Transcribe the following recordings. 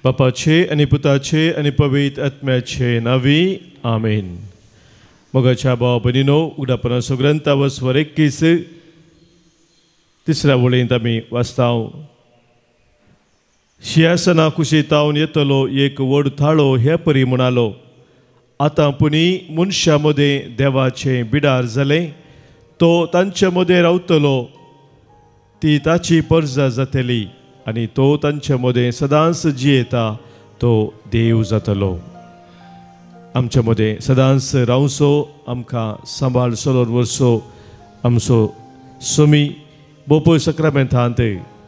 बापाचे आणि पुताचे आणि पवित्र आत्म्याचे नावी आमेन. मोगाच्या भाव भयणीनो, उगडापणाचो ग्रंथ वस्वर 21 तिसऱ्या वळींत आमी वाचताव. शिंयासना कुशीतावन येतलो एक व्हड थाळो हे परी म्हणालो, आतां पुणी मनशा मदें देवाचे बिडार जाले, तो तांचे मदें रावतलो, ती ताची परजा जातली आनी तो तांचे मदें सदांच जियेता, तो देव जातलो. आमचे मदें सदांच रावसो, आमकां सांबाळ सलोन वरसो. आमचो सोमी बोपय सक्रामेंतांत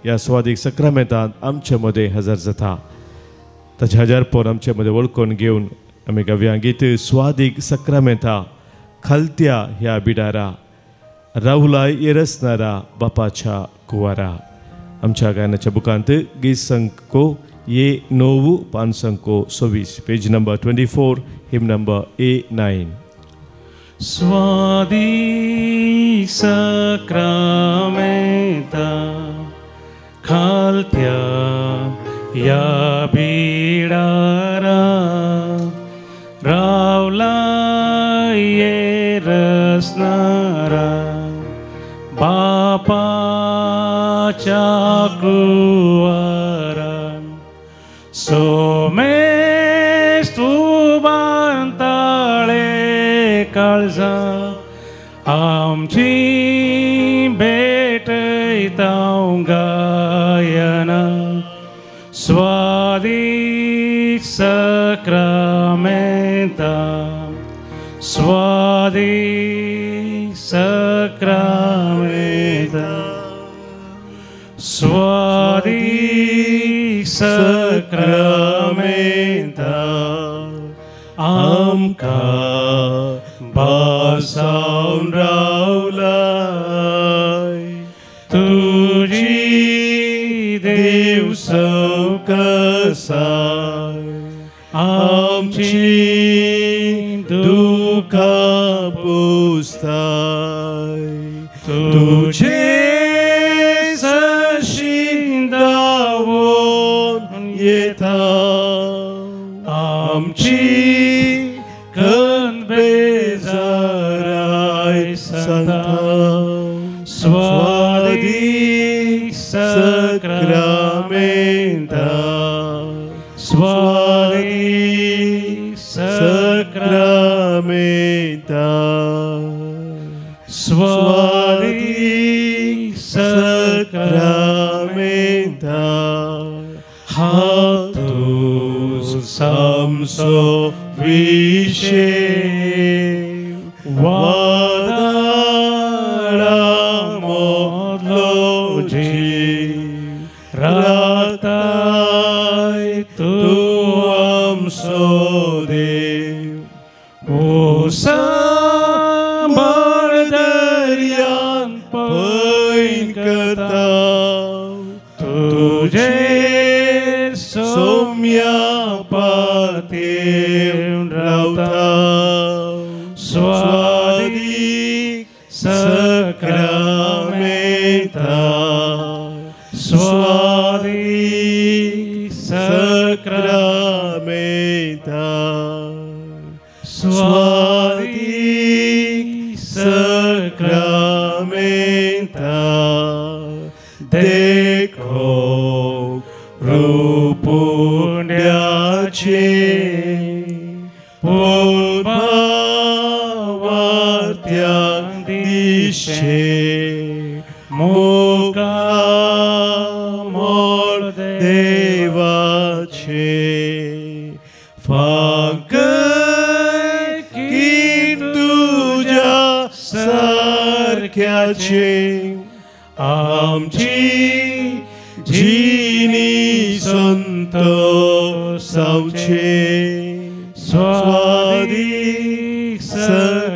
ह्या स्वादीक सक्रामेंतांत आमचे मदें हजर जाता. ताचे हजारपण आमचे मदें वळखून घेवन आमी गव्यांगीत स्वादीक सक्रामेंता खालत्या ह्या बिडारा रावलाय येरसनारा बापाच्या कुवारा. आमच्या गायनाच्या बुकांत गीत संको ये 9 पान संको 26 पेज नंबर 24 हिम नंबर A9. स्वादी सक्रामेंता खालत्या या बिडारा रावलाय येरसनारा बापाच्या कुवारा. सोमेस तू बांताळे काळजा आमची भेटयताव गायना. स्वादीक सक्रामेंता स्वादीक सक्रामेंता स्वादीक सक्रामेंता आमकां भासावन रावलाय. तुजी देव सवकासाय आमची दुखां पुसताय. तुजे सशिंदावून येता आमची बेजाराय सांता. स्वादीक सक्रामेंता स्वादीक सक्रामेंता स्वादीक सक्रामेंता. हातूस सामसो विशेष वादाळा मोदलो जीव राताय तू आमचो देव. ओ सांबाळ दर्यान पैन करता तुझे सोम्या पातेर रावता. स्वादीक सक्रामेंता स्वादीक सक्रामेंता स्वादीक सक्रामेंता. देखो रूपुंड्याचे पूर्वावर्त्यां दिशे मुखामोळ देवाचे फांकय की तुझ्या सारख्याचे आमची जिनी संतोषावचे. स्वादीक सक्रामेंता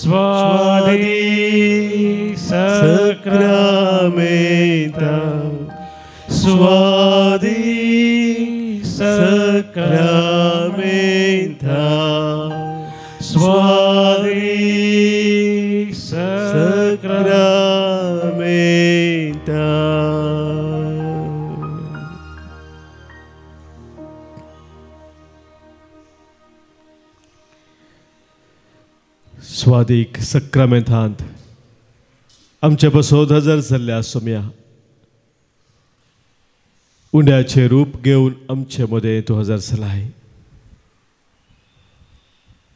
स्वादीक सक्रामेंता स्वादीक सक्रामेंता स्वादीक सक्रामेंता. स्वादीक सक्रामेंतांत आमचे बसोद हजर जाल्ल्या सोम्या उंड्याचे रूप घेवन आमचे मदें तूं हजर जालाय.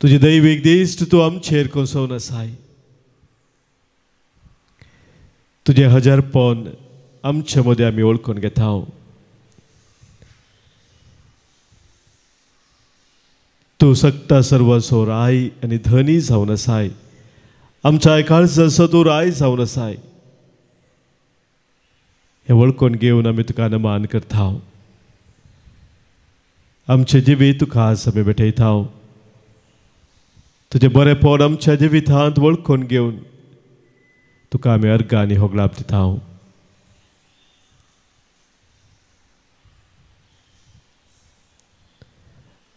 तुजी दैवीक दिश्ट तूं आमचेर कोसोवन आसाय. तुजें हजरपण आमचे मदें आमी वळखून घेता. तूं सक्ता सर्वांचो राय आनी धनी जावन आसाय. आमच्या काळजाचो तूं राय जावन आसाय. हे वळखून घेवन आमी तुका नमान करता. आमचे जिवीत तुका आज आमी भेटयता. तुजें बरेंपण आमच्या जिवितांत वळखून घेवन तुका आमी अर्घ आनी होगलाप दिता.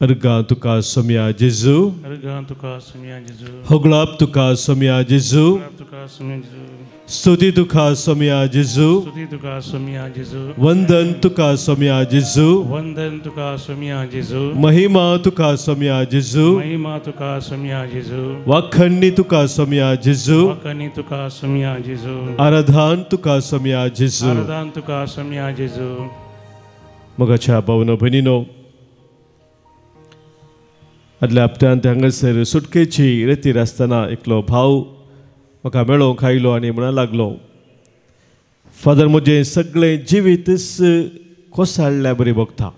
अर्घा तुका सोम्या जेजू, होगलाप तुका सोम्या जेजू, स्तुती तुका सोम्या जेजू, वंदन तुका सोम्या जेजू, महिमा तुका सोम्या जेजू, वाखणी तुका सोम्या जेजू, आराधन तुका सोम्या जेजू. मोगाच्या भावनो भयणीनो, आदल्या हप्त्यांत हांगासर सुटकेची रेतीर आसतना एकलो भाव म्हाका मेळोंक आयलो आनी म्हणूंक लागलो, फादर म्हजें सगळें जिवीतच कोसळ्ळ्या बरी भोगता.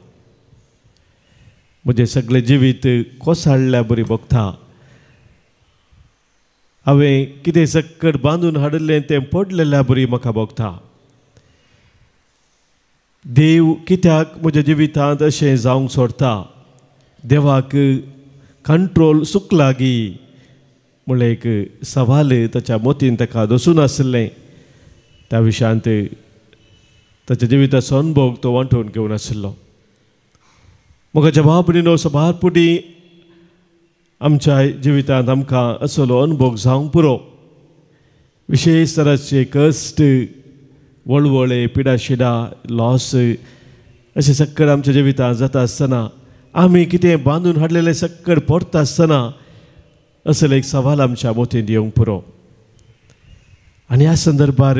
म्हजें सगळें जिवीत कोसळ्ळ्या बरी भोगता. हांवें कितें सक्कड बांदून हाडिल्लें तें पडलेल्या बरी म्हाका भोगता. देव कित्याक म्हज्या जिवितांत अशें जावंक सोडता? देवाक कंट्रोल सुकला गी म्हणलें एक सवाल ताच्या मोतीन ताका दसून आसलें. त्या विशयांत ताच्या जिविताचो अनुभव तो वांटून घेवन आशिल्लो. म्हाका जवाब भयणीनो, सबारपुटी आमच्या जिवितांत आमकां असलो अनुभव जावंक पुरो. विशेश तराचे कश्ट, वळवळे, पिडाशिडा, लॉस अशें सक्कड आमच्या जिवितांत जाता आसतना आमी कितें बांदून हाडलेलें सक्कड पडटा आसतना असलो एक सवाल आमच्या मोतीन येवंक पुरो. आनी ह्या संदर्भार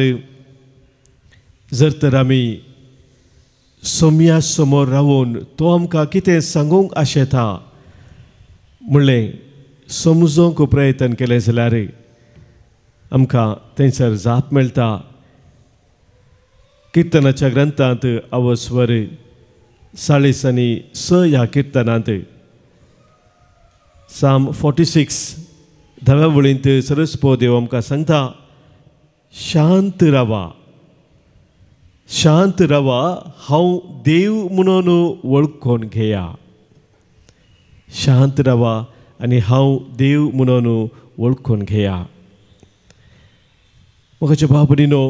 जर तर आमी सोम्या समोर रावून तो आमकां कितें सांगूंक आशेता म्हणलें समजोंक प्रयत्न केलें जाल्यार आमकां थंयसर जाप मेळटा. किर्तनाच्या ग्रंथांत अवस्वर 40 आनी 6 ह्या किर्तनांत साम 46 10व्या वळींत सरस्पो देव आमकां सांगता, शांत रावा, शांत रावा, हांव देव म्हणून वळखून घेया. शांत रावा आनी हांव देव म्हणून वळखून घेया. म्हाका भाव भयणीनो,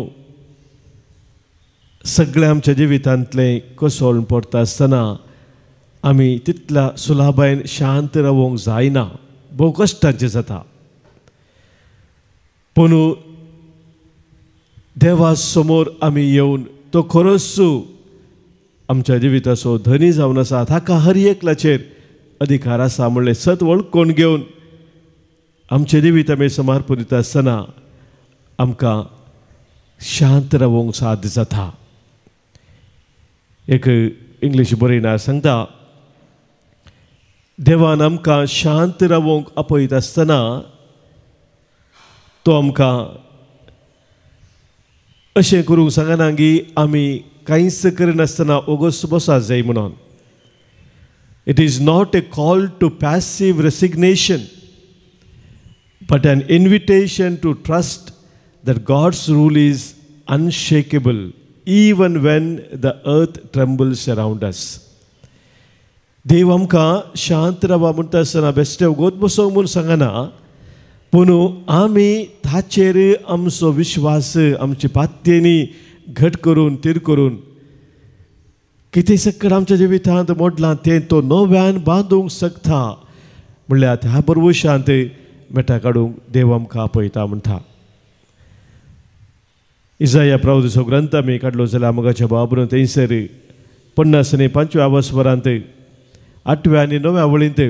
सगळें आमच्या जिवितांतलें कोसळून पडटा आसतना आमी तितल्या सुलाभायेन शांत रावूंक जायना. भोव कश्टाचें जाता. पूण देवा समोर आमी येवन तो खरोच आमच्या जिविताचो धनी जावन आसा, ताका हर एकल्याचेर अधिकार आसा म्हणलें सत वळखून घेवन आमचें जिवीत आमी समर्पण दिता आसतना आमकां शांत रावूंक साध्य जाता. एक इंग्लीश बरयणार सांगता, देवान आमकां शांत रावूंक आपयत आसतना तो आमकां अशें करूंक सांगना की आमी कांयच करिनासतना ओगोस बसा जाय म्हणून. It is not a call to passive resignation but an invitation to trust that God's rule is unshakable even when the earth trembles around us. देव आमकां शांत रावा म्हणटा आसतना बेश्टे उगोत बसोंक म्हूण सांगना, पूण आमी ताचेर आमचो विश्वास, आमची पात्येनी घट करून तीर करून कितें सक्कड आमच्या जिवितांत मोडलां तें तो नव्यान बांदूंक शकता म्हणल्यार ह्या बरोवशांत मेटा काडूंक देव आमकां आपयता म्हणटा. इसाया प्रवचनाचो ग्रंथ आमी काडलो जाल्यार मोगाच्या बाबून थंयसर 50 आनी 5व्या वस्वरांत 8व्या आनी 9व्या वळींत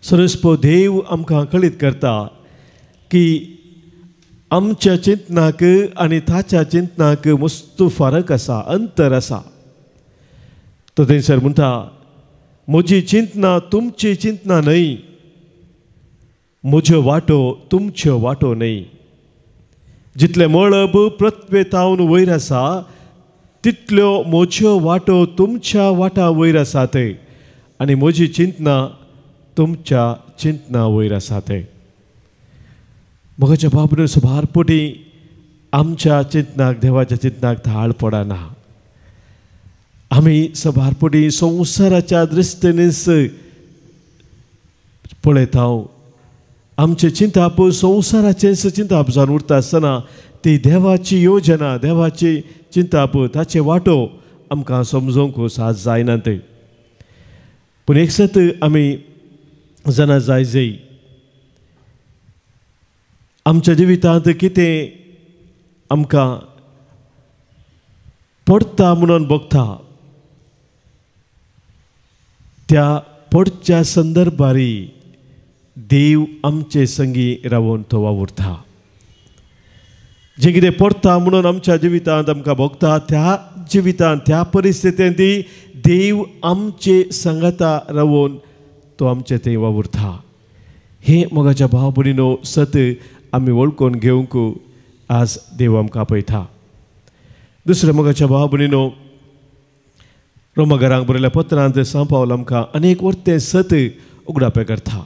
सरस्पो देव आमकां कळीत करता की आमच्या चिंतनाक आनी ताच्या चिंतनाक मस्त फरक आसा, अंतर आसा. तो थंयसर म्हणटा, म्हजी चिंतना तुमची चिंतना न्हय, म्हज्यो वाटो तुमच्यो वाटो न्हय. जितले मळब प्रत्वेतावन वयर आसा तितल्यो म्हज्यो वाटो तुमच्या वाटा वयर आसात आनी म्हजी चिंतना तुमच्या चिंतना वयर आसात. मोगाच्या बाबून सुभारपोटी आमच्या चिंतनाक देवाच्या चिंतनाक थाळ पडना. आमी सुभारपोटी संवसाराच्या दृश्टीनीच पळयता. आमचे चिंताप संवसाराचेच चिंताप जावन उरता आसतना ती देवाची योजना, देवाची चिंताप, ताचे वाटो आमकां समजूंक साज जायनात. पूण एक सत आमी जाणा जाय आमच्या जिवितांत कितें आमकां पडटा म्हणून बघता, त्या पडच्या संदर्भारी देव आमचे संगी रावून तो वावुरता. जे कितें पडटा म्हणून आमच्या जिवितांत आमकां भोगता, त्या जिवितांत त्या परिस्थितींत देव आमचे सांगाता रावून तो आमचे थंय वावुरता. हे मोगाच्या भाव भयणीनो सत आमी वळखून घेवंक आज देव आमकां आपयता. दुसरे मोगाच्या भाव भयणीनो, रोमाकारांक बरयल्या पत्रांत सांव पावल आमकां अनेक वर्ते सत उगडापे करता.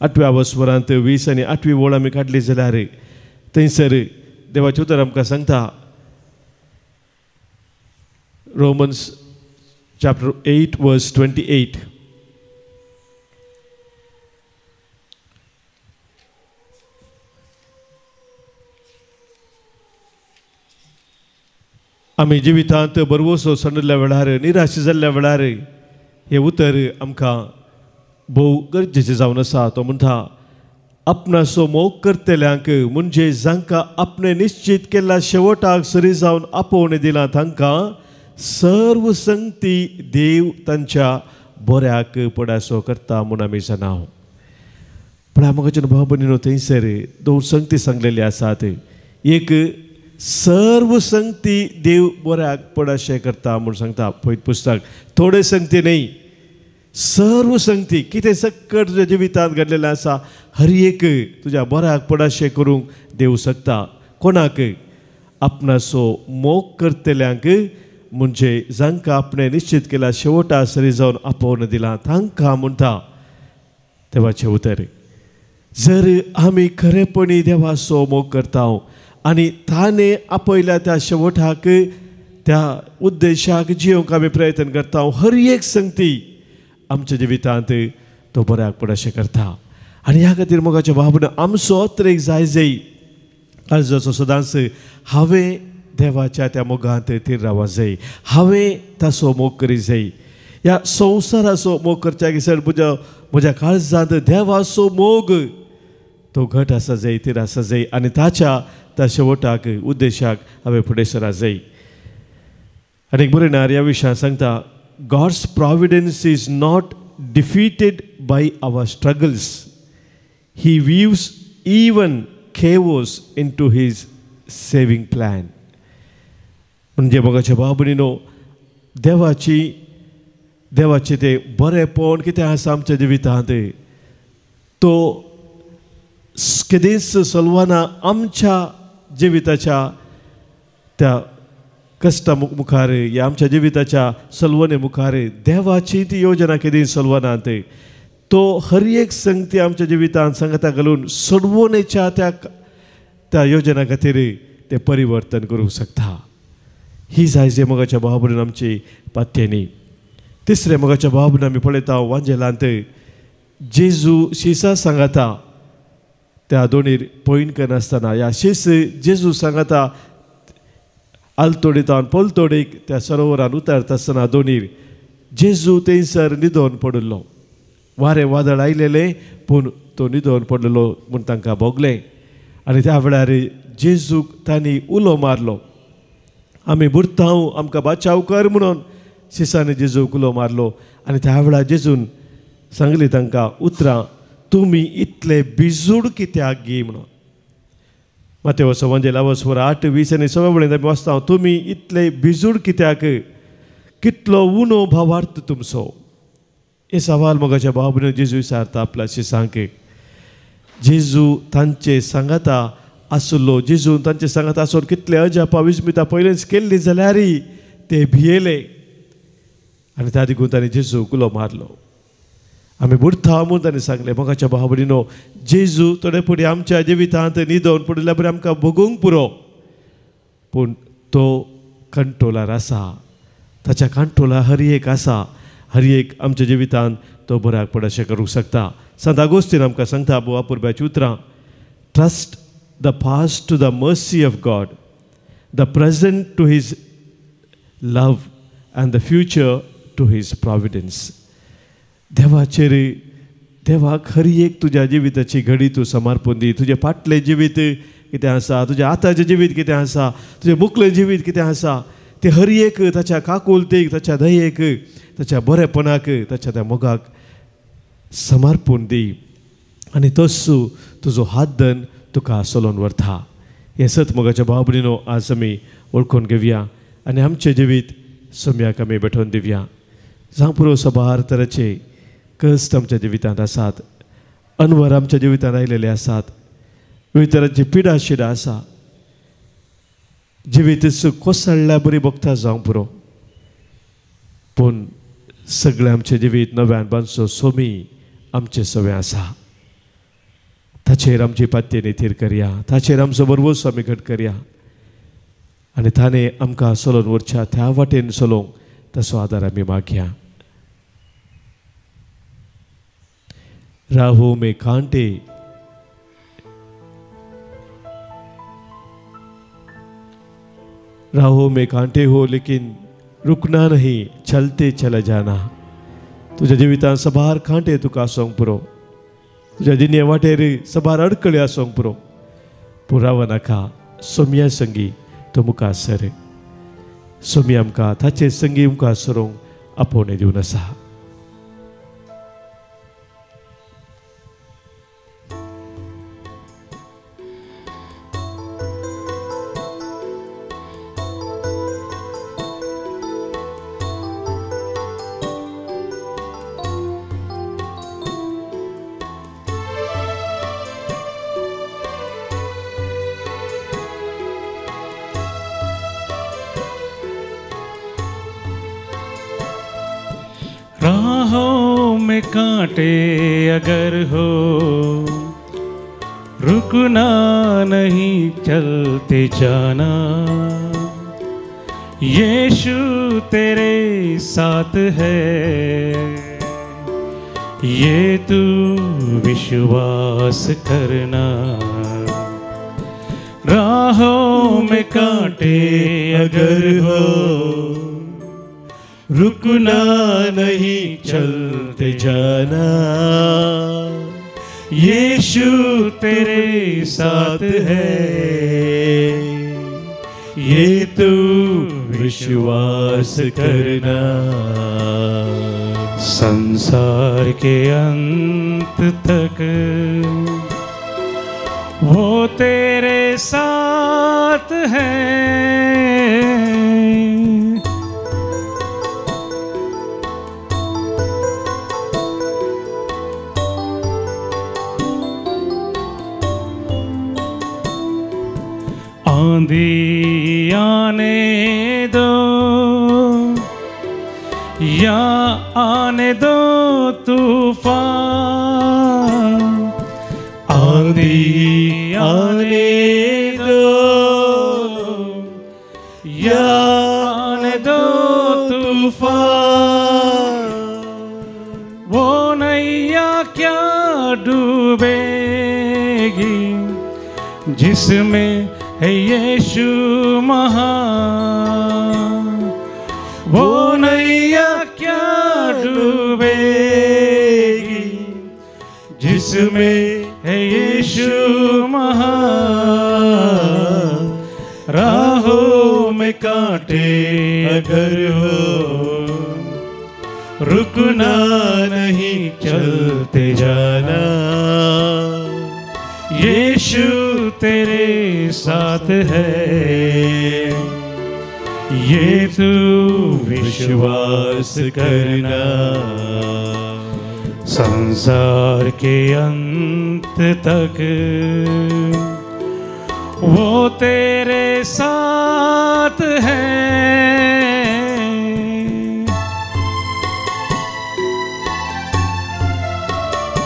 8व्या वस्वरांत 20 आनी 8वी ओळ आमी काडली जाल्यार थंयसर देवाचें उतर आमकां सांगता. Romans chapter 8 verse 28. आमी जिवितांत बरवसो सणल्या वेळार, निराश जाल्ल्या वेळार हे उतर आमकां भोव गरजेचें जावन आसा. तो म्हणटा, आपणाचो मोग करतल्यांक म्हणजे जांकां आपणे निश्चित केल्ल्या शेवटाक सरी जावन आपोवन दिलां तांकां सर्व संगती देव तांच्या बऱ्याक पडासो करता म्हूण आमी जाणाव. पण आमकां भाव भयणीनो थंयसर 2 संगती सांगलेली आसात. एक सर्व संगती देव बऱ्याक पडाशें करता म्हूण सांगता पळयत पुस्तक. थोडे संगती न्हय, सर्व संगती. कितें सक्कट तुज्या जिवितांत घडलेलें आसा हर एक तुज्या बऱ्याक पडाशें करूंक देव शकता. कोणाक? आपणाचो मोग करतल्यांक म्हणजे जांकां आपणे निश्चित केला शेवटा सरी जावन आपोवन दिलां तांकां म्हणटा देवाचें उतर. जर आमी खरेपणी देवाचो मोग करता आनी ताणें आपयल्या त्या शेवटाक, त्या उद्देशाक जियोंक आमी प्रयत्न करता, हर एक संगती आमच्या जिवितांत तो बऱ्याक पडाशें करता. आनी ह्या खातीर मोगाच्या बाबून आमचो अत्रेक जाय काळजाचो सदांच हांवें देवाच्या त्या मोगांत थीर रावूंक जाय, हांवें ताचो मोग करी जाय. ह्या संवसाराचो मोग करच्या दिसर म्हज्या काळजांत देवाचो मोग तो घट आसा जाय, थीर आसा जाय आनी ताच्या त्या शेवटाक उद्देशाक हांवें फुडें सरा जाय. आनी एक बरयणार ह्या विशयान सांगता, God's providence is not defeated by our struggles. He weaves even chaos into his saving plan. म्हणजे मोगाच्या भाव भयणीनो, देवाचे ते बरेपण कितें आसा आमच्या जिवितांत तो केदीच सलवाना आमच्या जिविताच्या त्या कष्टा मुखार या आमच्या जिविताच्या सलवने मुखार देवाची ती योजना केदी सलवनांत तो हर एक संगती आमच्या जिवितांत संगता घालून सोडवणेच्या त्या योजना खातीर ते परिवर्तन करूंक शकता. ही जाय जे मोगाच्या भाव आमची पात्येनी. तिसरे मोगाच्या भाव आमी पळयता वांजेलांत जेजू शिसा सांगता त्या दोनीर पॉयंट करनासतना ह्या शीस जेजू सांगता आलतोडीतान पोलतोडीक त्या सरोवरान उतरता आसतना दोनीर जेजू थंयसर न्हिदोवन पडलो. वारें वादळ आयलेलें पूण तो न्हिदोवन पडलेलो म्हूण तांकां भोगलें. आनी त्या वेळार जेजूक तांणी उलो मारलो, आमी बुरतांव आमकां बाचाव कर म्हणून शिसांनी जेजूक उलो मारलो. आनी त्या वेळार जेजून सांगली तांकां उतरां तुम्ही इतले बिजूड कित्याक गी म्हणून. मातेवचो म्हणजे लावस्वर 8:20 आनी 6 आमी वाचता तुम्ही इतले बिजूड कित्याक कितलो उणो भावार्थ तुमचो. हे सवाल मोगाच्या बाबून जेजू विचारता आपल्या शिसांक. जेजू तांचे सांगाता आसलो, जेजू तांचे सांगाता आसून कितले अजापा विस्मिता पयलेच केल्ली जाल्यार ते भियेले आनी त्या देखून तांणी जेजू कुलो मारलो. आमी बुरता म्हणून तांणी सांगले मोगाच्या भावडीनो, जेजू थोडे फुडें आमच्या जिवितांत न्हिदोवन पडिल्ल्या बरें आमकां भोगूंक पुरो, पूण तो कंट्रोलार आसा. ताच्या कंट्रोलार हर एक आसा. हर एक आमच्या जिवितांत तो बऱ्याक पड अशें करूंक शकता. संत आगोस्तीन आमकां सांगता बोवा पुरब्याची उतरां, trust the past to the mercy of God, the present to his love and the future to his providence. देवाचेर, देवाक हर एक तुज्या जिविताची घडी तूं समर्पून दी. तुजें फाटलें जिवीत कितें आसा, तुजें आतांचें जिवीत कितें आसा, तुजें मुखलें जिवीत कितें आसा, ते हर एक ताच्या काकुलतेक, ताच्या दयेक, ताच्या बरेपणाक, ताच्या त्या मोगाक समर्पून दी आनी तोच तुजो हात धन तुका चलोवन व्हरता. हें सत मोगाच्या भाव भयणीनो आज आमी वळखून घेवया आनी आमचें जिवीत सोम्याक आमी भेटोवन दिवया. जावं पुरो सबार तरेचे कश्ट आमच्या जिवितांत आसात, अनवर आमच्या जिवितांत आयलेले आसात, विविध तरांची पिडा शिडा आसा. जिवीत कोसळ्ळ्या बरी भोगता जावं पुरो, पूण सगळें आमचें जिवीत नव्यान बांदचो सोमी आमचें सवें आसा. ताचेर आमची पातये निथीर करया, ताचेर आमचो बरवोस आमी घट करया आनी ताणें आमकां चलोवन व्हरच्या त्या वाटेन चलोवंक ताचो आदार आमी मागया. राहो में कांटे राहो में कांटे हो लेकिन रुकना नहीं, चलते चला जाना. तुझ्या जिवितांत सबार कांटे तुका आसोंक पुरो, तुज्या जिणे वाटेर सबार अडकळी आसोंक पुरो, पूण राव नाका. सोम्या संगी तो मुखार सर. सोमी आमकां ताचे संगी मुखार सरोंक आपोवणें दिवन आसा. राहों में कांटे अगर हो, रुकना नहीं, चलते जाना. यीशु तेरे साथ है, ये तू विश्वास करना. राहों में कांटे अगर हो, रुकना नहीं, चलते जाना. यीशु तेरे साथ है, ये तू विश्वास करना. संसार के अंत तक वो तेरे साथ है. आंधी आने दो या आने दो तूफान, आंधी आने दो या आने दो तूफान, वो नैया क्या डूबेगी जिसमें है यीशु महान. वो नैया क्या डूबेगी जिसमें है यीशु महान. राहों में कांटे अगर हो, रुकना नहीं, चलते जाना. यीशु तेरे साथ है, ये तू विश्वास करना। संसार के अंत तक वो तेरे साथ है।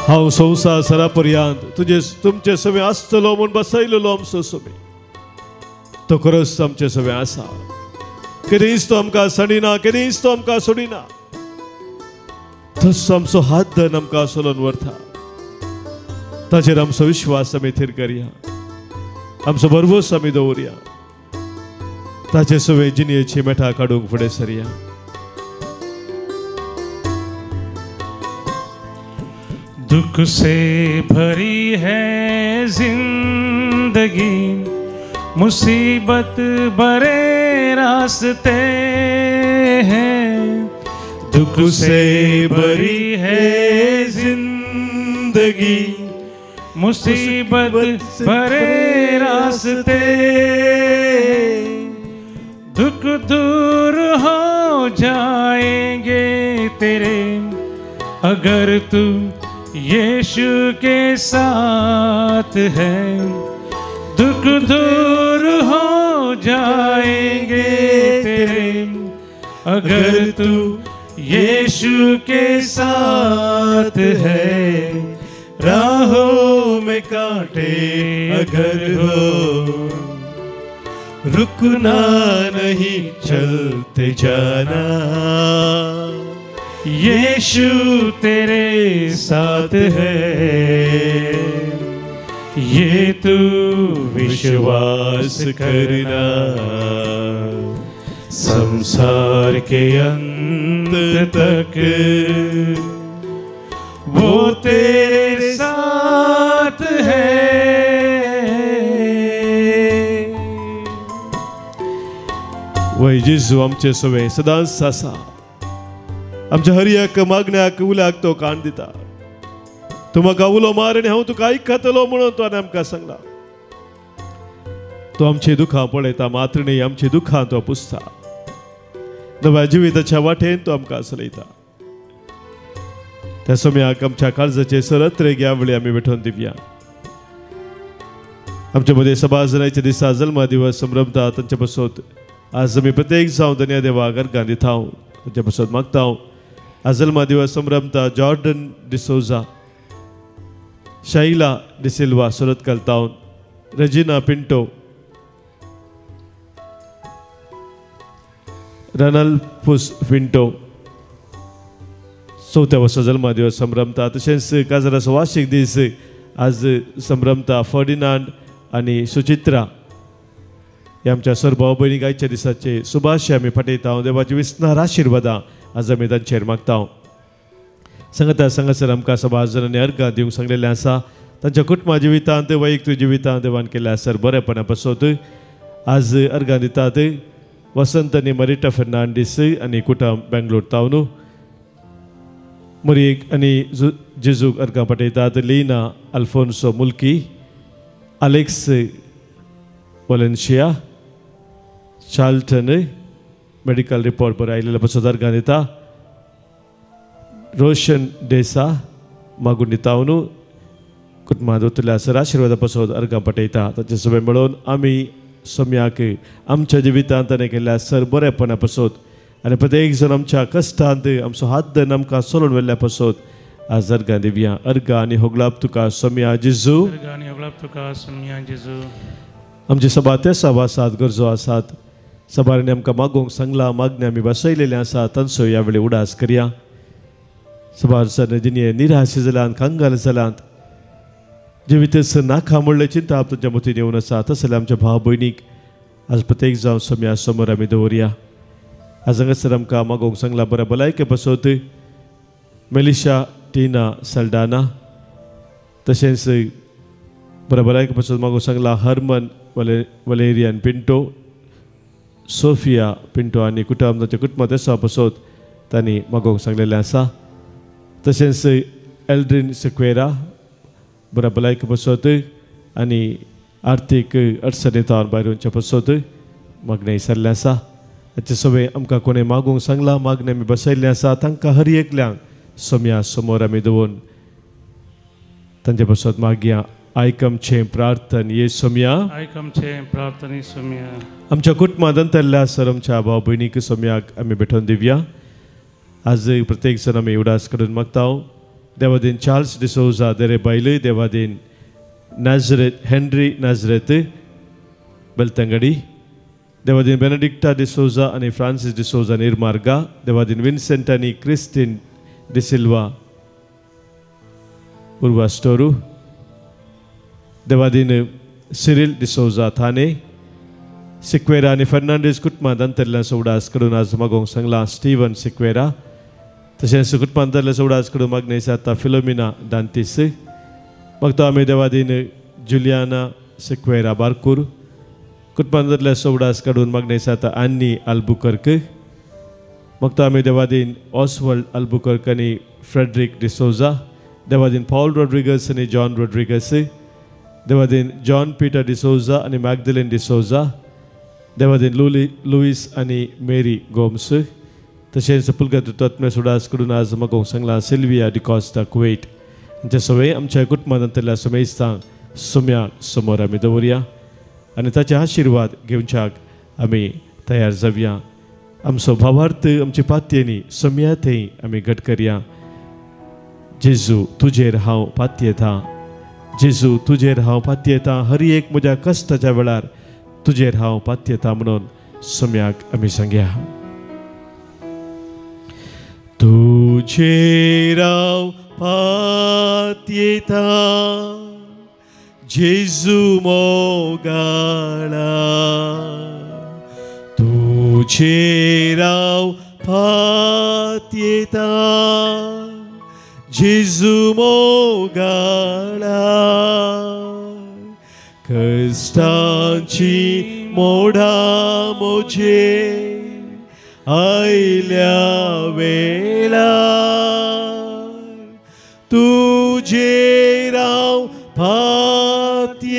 हांव संवसार सरापर्यंत तुमचे सवे आसतलो म्हूण बसयलेलो आमचो सवे तो खरोच आमचे सवे आसा। केदींच तो आमकां सडिना, केदींच तो आमकां सोडिना। तसो आमचो हात धरून आमकां चलोवन व्हरता। ताचेर आमचो विश्वास आमी थीर करया, आमचो भरवोस आमी दवरया। ताचे सवे जिणेची मेठां काडूंक फुडें सरया। दुख से भरी है जिंदगी, मुसीबत भरे रास्ते हैं। दुख से भरी है जिंदगी, मुसीबत भरे रास्ते। दुख दूर हो जाएंगे तेरे अगर तू यीशु के साथ है। दुख दूर हो जाएंगे तेरे अगर तू यीशु के साथ है। राहों में कांटे अगर हो, रुकना नहीं चलते जाना। यीशु तेरे साथ है, ये तू विश्वास करना। संसार के अंत तक वो तेरे साथ है। वय जेजू आमचे सवे सदांच आसा। आमच्या हर एक मागण्याक उल्याक तो कान दिता। तू म्हाका उलो मार आनी हांव तुका आयकतलो म्हणून तो आमकां सांगला। तो आमची दुखां पळयता, मात्र न्ही आमची दुखां तो पुसता। नव्या जिविताच्या वाटेन तो आमकां चलयता। त्या समयाक आमच्या काळजाचे सरत्र ह्या वेळी आमी भेटोवन दिवया। आमचे मदें सभाजनाच्या दिसा जल्मा दिवस संभ्रमता तांचे बसत आज आमी प्रत्येक जावन धन्य देवाक अर्घां दिता। तांचे बसत मागता आज जल्मा दिवस संभ्रमता जॉर्डन डिसोजा, शैला डिसिल्वा सुरत कलतावन, रेजिना पिंटो, रनल्फुस पिंटो चौथ्या वर्सा जल्मा दिवस संभ्रमता। तशेंच काजराचो वार्षिक दीस आज संभ्रमता फर्डिनांड आनी सुचित्रा हे आमच्या सर भाव भयणीक आयच्या दिसाचे शुभाशय आमी फाटयता। देवाची विस्नार आशिर्वादां आज आमी तांचेर मागता। सांगता सांगासर आमकां सभाजनांनी अर्घां दिवंक सांगलेलें आसा। तांच्या कुटुंबा जिवितांत वैयक्तीक जिवितांत देवान केल्या आसर बरेपणा पासत आज अर्घां दितात वसंत आनी मरिटा फर्नांडीस आनी कुटुंब बेंगलोर तावन। मरीक आनी जेजूक अर्घां पाठयतात लीना अल्फोन्सो मुल्की, अलेक्स वॉलेन्शिया, चार्ल्टन मेडिकल रिपोर्ट बरो आयिल्लो पासत अर्घां दिता। रोशन डेसा मागून दितावन कुटुंबांत वतल्या सर आशिर्वादा पासत अर्घां पाठयता। ताचे सगळे मेळोवन आमी सोम्याक आमच्या जिवितांत ताणें केल्ल्या सर बरेपणा पासत आनी प्रत्येक जण आमच्या कश्टांत आमचो हात धरून आमकां चलोवन व्हेल्ल्या पासत आज अर्घां दिवया। अर्घां आनी होगलाप तुका सोम्या जेजू। आमची सभा त्या सभासात गरजो आसात। सभारांनी आमकां मागोवंक सांगला, मागणी आमी बसयलेलीं आसा, तांचो ह्या वेळी उडास करया। सभार जिणे निराश जाल्यात, कांगाल जाल्यात, जिवितच नाका म्हणले चिंता तुमच्या मतीन येवन आसा। तसले आमच्या भाव भयणीक आज प्रत्येक जावन सोम्या समोर आमी दवरया। आज हांगासर आमकां मागोवंक सांगला बऱ्या भलायके पासत मेलिशा टिना सल्डाना, तशेंच बऱ्या भलायके पासत मागोवंक सांगला हरमन वलेरियन पिंटो, सोफिया पिंटो आनी कुटुंब तांच्या कुटुंबांत आसा पासत तांणी मागोवंक सांगलेलें आसा। तशेंच एल्ड्रीन सिक्वेरा बऱ्या भलायके पासत आनी आर्थीक अडचणींतल्यान भायर पसत मागणे सरले आसा. हाचे सगळे आमकां कोणें मागूंक सांगला, मागणे आमी बसयल्ले आसा. तांकां हर एकल्यांक सोम्या समोर आमी दवरून तांचे बसत मागया. आयकमचे प्रार्थन ये सोम्या, आयकमचे प्रार्थनी सोम्या. आमच्या कुटुंबांत अंतरल्या सर आमच्या भाव भयणीक सोम्याक आमी भेटोवन दिवया. आज प्रत्येक जण आमी उडास करून मागता. देवादीन चार्ल्स डिसोजा देरे बायल, देवादीन नाझरेत हेनरी नाझरेत बेलतंगडी, देवादीन बेनेडिक्टा डिसोजा आनी फ्रांसीस डिसोजा निर्मार्गा, देवादीन विन्सेंट आनी क्रिस्टीन डिसिल्वा उर्वास्टोरू, देवादीन सिरिल डिसोजा थाने, सिक्वेरा आनी फर्नांडीस कुटुंबांत अंतरल्या उडास करून आज मागोवंक सांगला. स्टीवन सिक्वेरा. तशेंच कुटुंबांत अंतरल्या उडास करून मागणे आतां फिलोमिना दांतीस. मागता आमी देवादीन जुलियाना सिक्वेरा बारकूर. कुटुंबांतल्या उडास काडून मागणे आतां आन्नी आल्बुकर्क. मागता आमी देवादीन ऑसवर्ल्ड आल्बुकर्क आनी फ्रेडरिक डिसोजा, देवादीन पॉल रॉड्रिगस आनी John Rodrigues, Devadin John Peter D'Souza आनी मॅगदलेन डिसोजा, देवादीन लुईस आनी मेरी गोम्स. तशेंच पुलगतत्मे सुडास करून आज मागोवंक सांगला सिल्विया डिकॉस्टा कुवेट. जे सगळे आमच्या कुटुंबांतल्या समेस्तांक सोम्या समोर आमी दवरया आनी ताचे आशिर्वाद घेवच्याक आमी तयार जावया. आमचो भावार्थ आमचे पातयेनी सोम्या थंय आमी घट करया. जेजू तुजेर हांव पातयेतां, जेजू तुजेर हांव पातयेतां, हर एक म्हज्या कश्टाच्या वेळार तुजेर हांव पातयेतां म्हणून सोम्याक आमी सांगया. तुजेर हांव पातयेतां जेजू मोगाळा, तुजेर हांव पातयेतां जेजू मोगाळा. कश्टांची मोडा म्हजे आयल्या वेळार, तुजेर हांव पातयेतां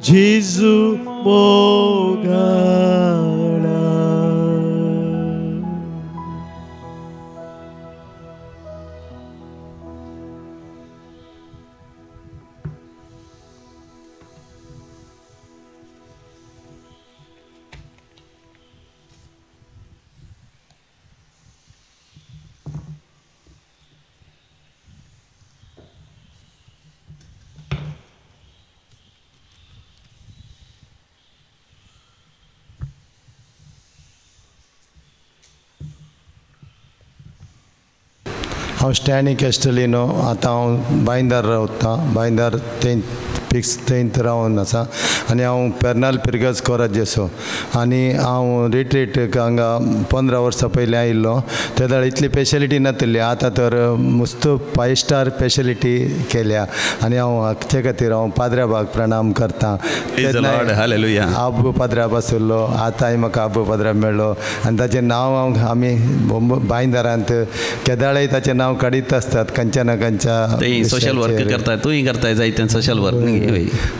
जेजू मोगाळा. हांव स्टॅनी कॅस्टलिनो. आतां हांव बायंदार रावता. बायंदार थंय फिक्स थंय रावन आसा आनी हांव पेर्नाल पिरगस कोरात जेसो. आनी हांव रिट्रीट हांगा 15 वर्सां पयलीं आयिल्लो. ते दाळ इतली स्पेशलिटी नासली. आतां तर मस्त 5 स्टार स्पेशलिटी केल्या आनी हांव हाचे खातीर हांव पाद्र्याबाग प्रणाम करतां. आब्बू पाद्र्या बसलो. आतांय म्हाका आब्बू पाद्र्या मेळ्ळो आनी ताचें नांव आमी बायंदारांत केदाळय ताचें नांव काडीत आसतात खंयच्या ना खंयच्या सोशल वर्क करता. तूंय करताय जायतें सोशल वर्क.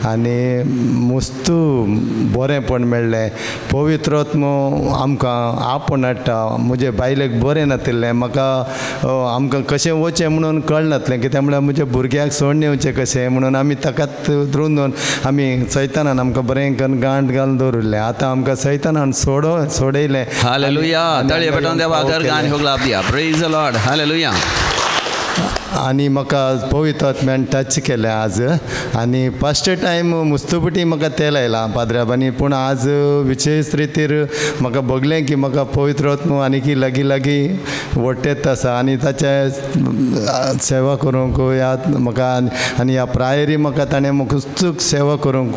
आनी मस्त बरेंपण मेळ्ळें. पवित्रोत्म आमकां आपूण हाडटा. म्हजे बायलेक बरें नासलें. म्हाका आमकां कशें वचचें म्हणून कळनासलें. कित्याक म्हळ्यार म्हज्या भुरग्याक सोडून येवचें कशें म्हणून आमी ताकाच धरून आमी सैतानान आमकां बरें करून गांठ घालून दवरलें. आतां आमकां सैतानान सोडयलें. हालेलुया. ताळयो पेटोवन देवाक गान होगलाप दिया. Praise the Lord. हालेलुया. आनी म्हाका पवित्र आत्म्यान टच केलें आज. आनी फस्ट टायम मुस्तुपटी म्हाका तेल आयलां पाद्र्याबानी. पूण आज विशेश रितीर म्हाका बगलें की म्हाका पवित्र आत्मो आनी की लागीं लागीं वट्टेत आसा आनी ताचे सेवा करूंक म्हाका आनी ह्या प्रायरी म्हाका ताणें उत्सूक सेवा करूंक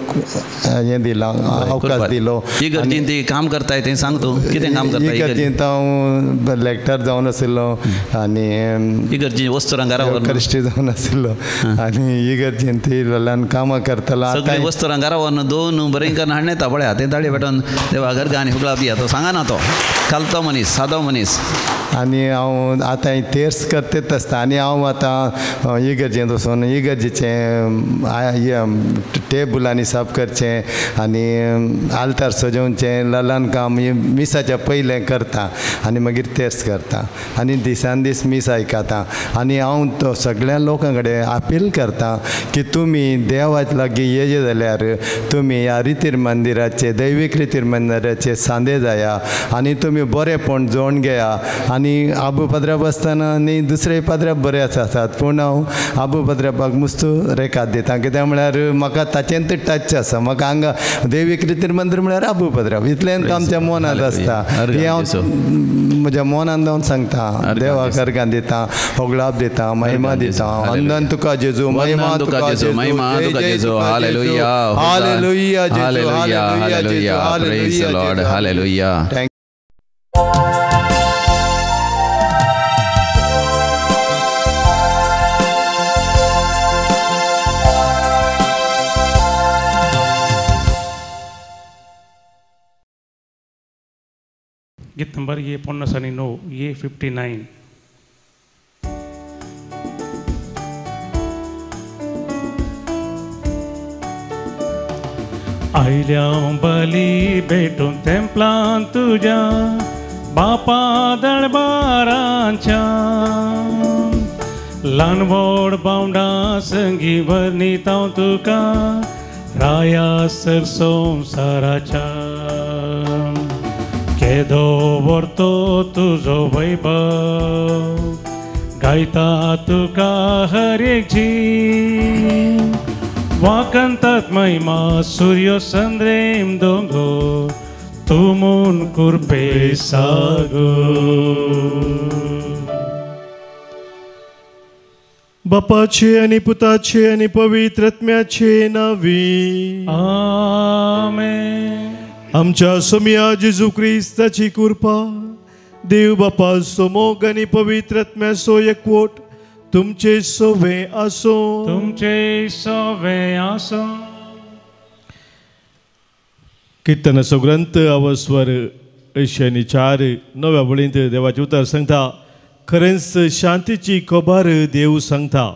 हें दिलां, अवकाश दिलो. इगर्जीन ती काम करताय तें सांग तूं. कितें काम करता इगर्जींत हांव लेक्टर जावन आशिल्लो आनी इगर्जी वस्तुरांगारा करिश्टी जावन आशिल्लो आनी इगर्जीन ती ल्हान कामां करतालो. सगळीं वस्तुरांगारा व्हरून दोन बरें करून हाडून येता पळय. ते ताळयो पेटोवन देवा घर गाणी हुगला बिया. तो सांगा ना तो कालतो मनीस, सादो मनीस. आनी हांव आतां तेर्स करतेत आसता आनी हांव आतां इगर्जेंत वचून इगर्जेचें टेबल आनी साफ करचें आनी आल्तार सजोवचें ललान काम मिसाच्या पयलें करता आनी मागीर तेर्स करता आनी दिसान दीस मीस आयकता आनी हांव सगळ्या लोकां कडेन अपील करता की तुमी देवाच लागीं येजे जाल्यार तुमी ह्या रितीर मंदिराचे दैवीक रितीर मंदिराचे सांदे जाया आनी तुमी बरेपण जोडून घेया आनी आबू पदराप आसतना आनी दुसरे पदराप बरे आसात पूण हांव आबू पदरापाक मुस्तू रेखात दिता कित्याक म्हळ्यार म्हाका ताचेंत टच आसा म्हाका हांगा दैवीक रितीर मंदिर म्हळ्यार आबू पदराप इतलेंच आमच्या मनांत आसता हें हांव म्हज्या मनान जावन सांगता देवाक अर्गां दिता होगलाप दिता महिमा दिता वंदन तुका जेजू महिमा तुका जेजू महिमा तुका जेजू hallelujah hallelujah hallelujah hallelujah praise the Lord hallelujah गीत नंबर ये 59 ये 59. आयल्या बली भेटून तेंपलान तुझ्या बापा दरबारांच्या ल्हान व्हड बावंडा संगी वर्णिता तुका राया सर संवसाराच्या केदो वर्तो तुजो वैभव गायता तुका हर एक जीव वाकंतात महिमा सूर्य संद्रेम दोंगो तुमून कुर्पे सागो बापाचे आणि पुताचे आणि पवित्र आत्म्याचे नावी आमेन. आमच्या सोम्या जेजू क्रिस्ताची कृपा देव बापा सोमोग आणि पवित्र आत्म्याचो एकवट तुमचे सोवे आसो तुमचे सोवे आसो. कीर्तनाचो ग्रंथ अवस्वर 104 वळींत देवाचे उतर सांगता खरेंच शांतीची खबर देव सांगता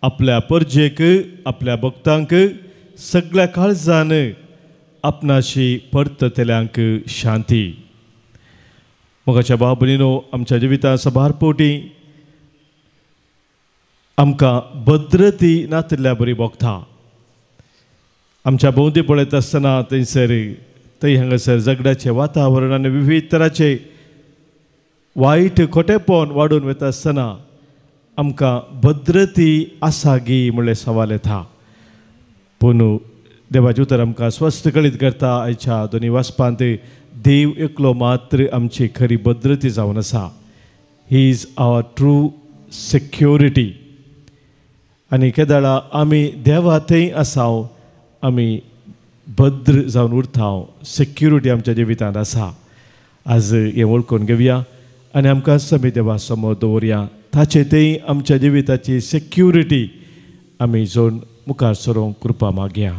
आपल्या परजेक आपल्या भक्तांक सगळ्या काळजान आपणाशी परततल्यांक शांती. मोगाच्या बाबलीनो आमच्या जिवितां सबारपोटी आमकां भद्रती नातल्या बरी भोगता. आमच्या भोंवती पळयत आसतना थंय हांगासर झगड्याचें वातावरण आनी विविध तरांचे वायट खोटेपण वाडून वता आसतना आमकां भद्रती आसा गी म्हणलें सवाल येता. पूण देवाचे उतर आमकां स्वस्थ कळीत करता. आयच्या दोनी वाचपांत देव एकलो मात्र आमची खरी भद्रती जावन आसा. He is our true security. आनी केदाळा आमी देवा थंय आसाव आमी भद्र जावन उरता. सेक्युरिटी आमच्या जिवितांत आसा. आज हें वळखून घेवया आनी आमकां समी देवा समोर दवरया. ताचे थंय आमच्या जिविताची सेक्युरिटी आमी जोन मुखार सरोंक कृपा मागया.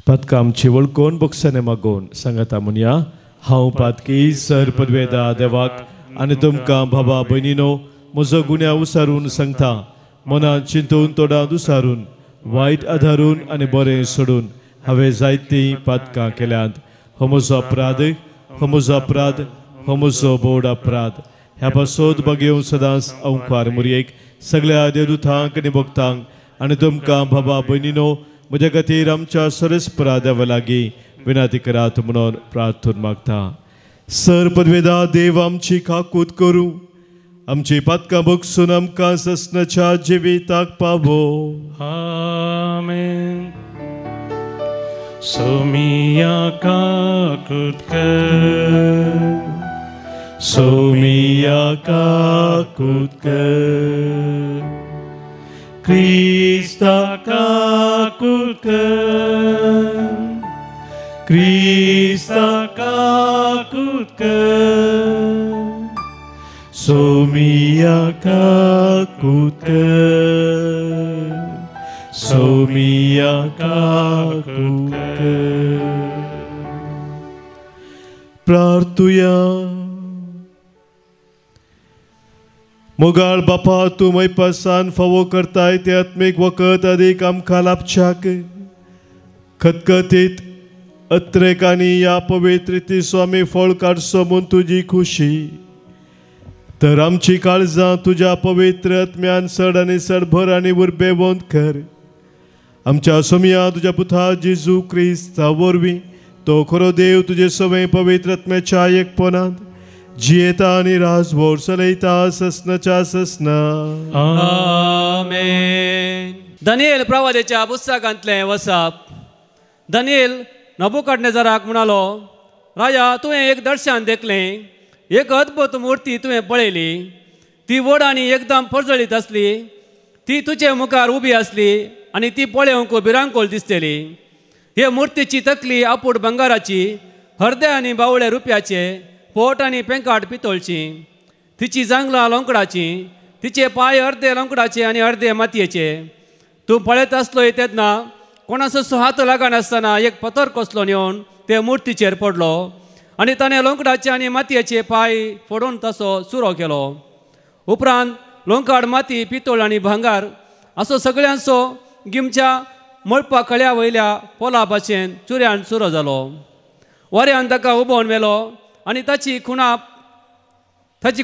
पातकां आमची वळखून बक्षाने मागोवन सांगाता म्हणया हांव पातकी सर पदवेदा देवाक आनी तुमकां बाबा भयणीनो म्हजो गुन्या उसारून सांगता. मनांत चिंतून तोंडांत उसारून वायट आदारून आनी बरें सोडून हांवें जायतीं पातकां केल्यांत. हो म्हजो अपराध हो म्हजो अपराध हो म्हजो बोड अपराध. ह्या पासोद बगेव सदांच अंकार मुरयेक सगळ्या देवदूतांक आनी भक्तांक आनी तुमकां बाबा भयणीनो म्हज्या खातीर आमच्या सरस्परा देवा लागीं विनंती करात म्हणून प्रार्थना मागता. सर पदवेदा देव आमची काकूत करूं आमची पातकां बगसून आमकां ससनाच्या जिविताक पावो. आमेन. सोमिया काकूत कर सोमिया काकूत कर क्रिस्ता काकूत कर क्रिस्ता काकूत कर सोमिया काकूत कर. सौमिया काकुलकर. प्रार्थुया. मोगाळ बापा तूं मैपासान फावो करताय ते आत्मीक वखद अदीक आमकां लाभच्याक खतखतीत अत्रेकांनी ह्या पवित्र रितीचो आमी फळ काडचो म्हूण तुजी खुशी. तर आमची काळजां तुज्या पवित्र आत्म्यान चड आनी चड भर आनी उर्बेवंत कर. आमच्या सोमिया तुज्या पुता जेजू क्रिस्ता वरवीं तो खरो देव तुजे सवय पवित्र आत्म्याच्या एकपणांत जियेता आनी राजभर चलयता ससनाच्या ससना. आमेन. दानियेल प्रवादेच्या पुस्तकांतलें वचप. दानियेल नबुकदनेझराक म्हणालो, राजा तुवें एक दर्शन देखलें, एक अद्भुत मुर्ती तुवें पळयली. ती व्हड आनी एकदम फळजळीत आसली. ती तुजे मुखार उबी आसली आनी ती पळोवंक भिरांकोळ दिसतली. हे मुर्तीची तकली आपूट बंगाराची, हरदे आनी बावळे रुपयाचे, पोट आनी पेंकाट पितळची. तिची जांगलां लोंकडाची, तिचे पांय अर्दे लोंकडाचे आनी अर्दे मातयेचे. तूं पळयत आसलो तेन्ना कोणाचो हात लागनासतना एक पथर कसलो नेवन ते मुर्तीचेर पडलो आनी ताणें लोंकडाचे आनी मातयेचे पांय फोडून तसो सुरो केलो. उपरांत लोंकाड, माती, पितळ आनी भांगार असो सगळ्यांचो गिमच्या मळपा कळ्या वयल्या पोला भाशेन चुऱ्यान सुरो जालो. वाऱ्यान ताका उबोवन व्हेलो आनी ताची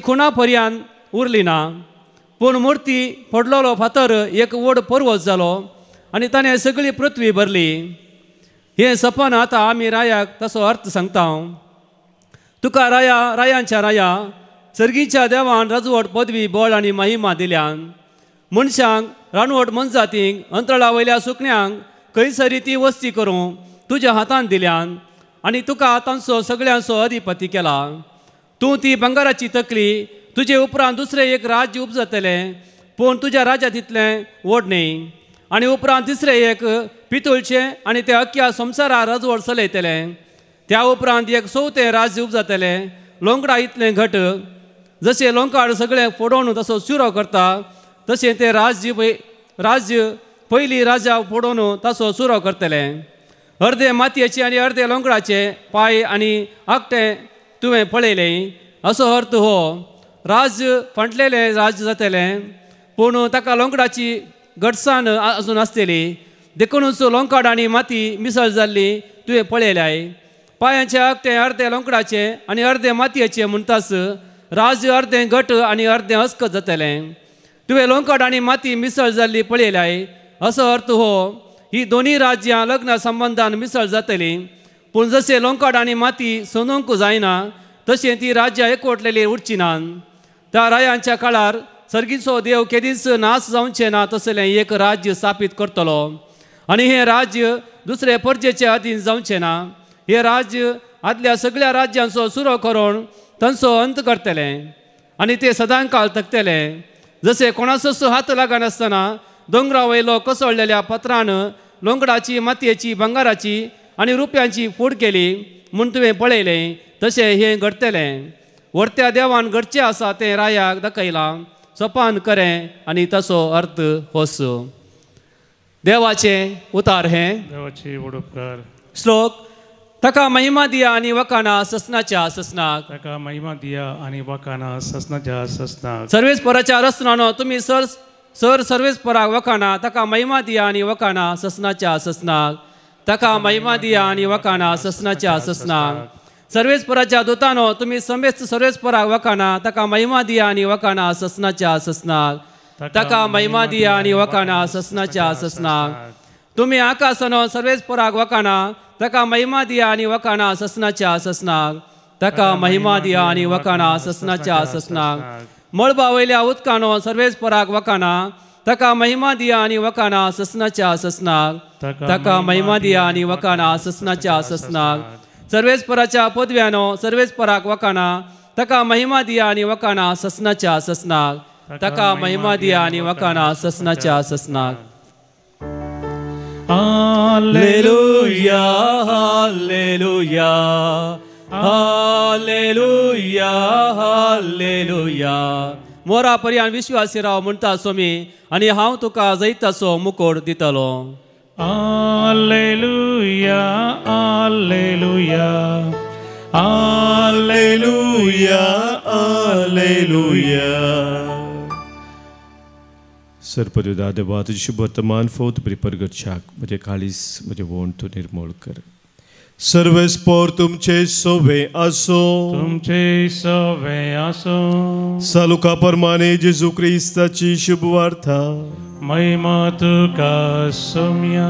खुणा पर्यान उरली ना. पूण मुर्ती पडलोलो फातर एक व्हड पर्वत जालो आनी ताणें सगळी पृथ्वी भरली. हें सपन आतां आमी रायाक तसो अर्थ सांगता. तुका रायांच्या राया सर्गीच्या देवान राजवट, पदवी, बळ आनी महिमा दिल्यान. मनशांक, रानवट मनजातींक, अंतराळा वयल्या सुकण्यांक खंयसरी ती वस्ती करूंक तुज्या हातान दिल्यान आनी तुका तांचो सगळ्यांचो अधिपती केला. तूं ती बंगाराची तकली. तुजे उपरांत दुसरें एक राज्य उपजतलें, पूण तुज्या राज्यात तितलें व्हड न्ही. आनी उपरांत तिसरें एक पितूळचें आनी ते अख्ख्या संवसारा राजवट चलयतलें. त्या उपरांत एक चवथें राज्य उपजतलें, लोंकडा इतलें घट. जशें लोंकाड सगळें फोडोवन तसो सुरो करता, तशें तें राज्य पयलीं राजा फोडोवन तसो सुरो करतलें. अर्दे मातयेचे आनी अर्दे लोंकडाचे पांय आनी आकटें तुवें पळयलें. असो अर्थ हो, राज्य फांटलेलें राज्य जातलें, पूण ताका लोंकडाची घटसाण अजून आसतली. देखूनच लोंकाड आनी माती मिसळ जाल्ली तुवें पळयल्याय. पांयाचे आकटें अर्दे लोंकडाचे आनी अर्दे मातयेचे म्हणटास राज्य अर्दें घट आनी अर्दें हस्क जातलें. तुवें लोंकाड आनी माती मिसळ जाल्ली पळयल्याय. असो अर्थ हो, ही दोनी राज्यां लग्न संबंधान मिसळ जातली. पूण जशें लोंकाड आनी माती सोदूंक जायना, तशें ती राज्यां एकवटलेली उरची नात. त्या रायांच्या काळार सर्गीचो देव केदींच नाश जावचें ना तसलें एक राज्य स्थापीत करतलो. आनी हें राज्य दुसरे परजेचे अधीन जावचें ना. हे राज्य आदल्या सगळ्या राज्यांचो सुरो करून तांचो अंत करतलें आनी ते सदांकाळ तकतलें. जशें कोणाचोच हात लागनासतना दोंगरा वयलो कसळलेल्या पत्रान लोंकडाची, मातयेची, बंगाराची आनी रुपयांची फूड केली म्हूण तुवें पळयलें, तशें हें घडतलें. व्हडत्या देवान घडचें आसा तें रायाक दाखयलां. सोपान करें आनी तसो अर्थ होस. देवाचें उतार हें. देवाची वडोपकार. श्लोक. ताका महिमा दिया आनी वखाना ससनाच्या ससनाक. ताका महिमा दिया आनी वखाना ससनाच्या ससनाक. सर्वेस्पराच्या रसनानो तुमी सर्वेस्पराक वखाना. ताका महिमा दिया आनी वखाना ससनाच्या ससनाक. ताका महिमा दिया आनी वखाना ससनाच्या ससनाक. सर्वेस्पराच्या दुतानो तुमी सर्वेस्पराक वखाना. ताका महिमा दिया आनी वखाना ससनाच्या ससनाक. ताका महिमा दिया आनी वखाना ससनाच्या ससनाक. तुमी आकाशानो सर्वेस्पराक वखाना. ताका महिमा दिया आनी वखाना ससनाच्या ससनाक. ताका महिमा दिया आनी वखाना ससनाच्या ससनाक. मळबा वयल्या उदकानो सर्वेस्पराक वखाना. ताका महिमा दिया आनी वखाना ससनाच्या ससनाक. ताका महिमा दिया आनी वखाना ससनाच्या ससनाक. सर्वेस्पराच्या पदव्यानो सर्वेस्पराक वखाना. ताका महिमा दिया आनी वखाना ससनाच्या ससनाक. ताका महिमा दिया आनी वखाना ससनाच्या ससनाक. हालेलुया हालेलुया हालेलुया हालेलुया मोरा पर्यंत विश्वासी राव म्हणटा सोमी आनी हांव तुका जैताचो मुकोट दितलो. Alleluia, Alleluia, Alleluia, Alleluia. सरपरिदा देवा तुझे शुभ वर्तमान फोत बरी प्रगट शाक म्हजे काळीस म्हजे वोण तूं निर्मळ कर. सर्वेस्पोर तुमचे सोवे आसो, तुमचे सवे आसो. सालुका परमाने जेजू क्रिस्ताची शुभ वार्ता. महिमा तुका सोम्या.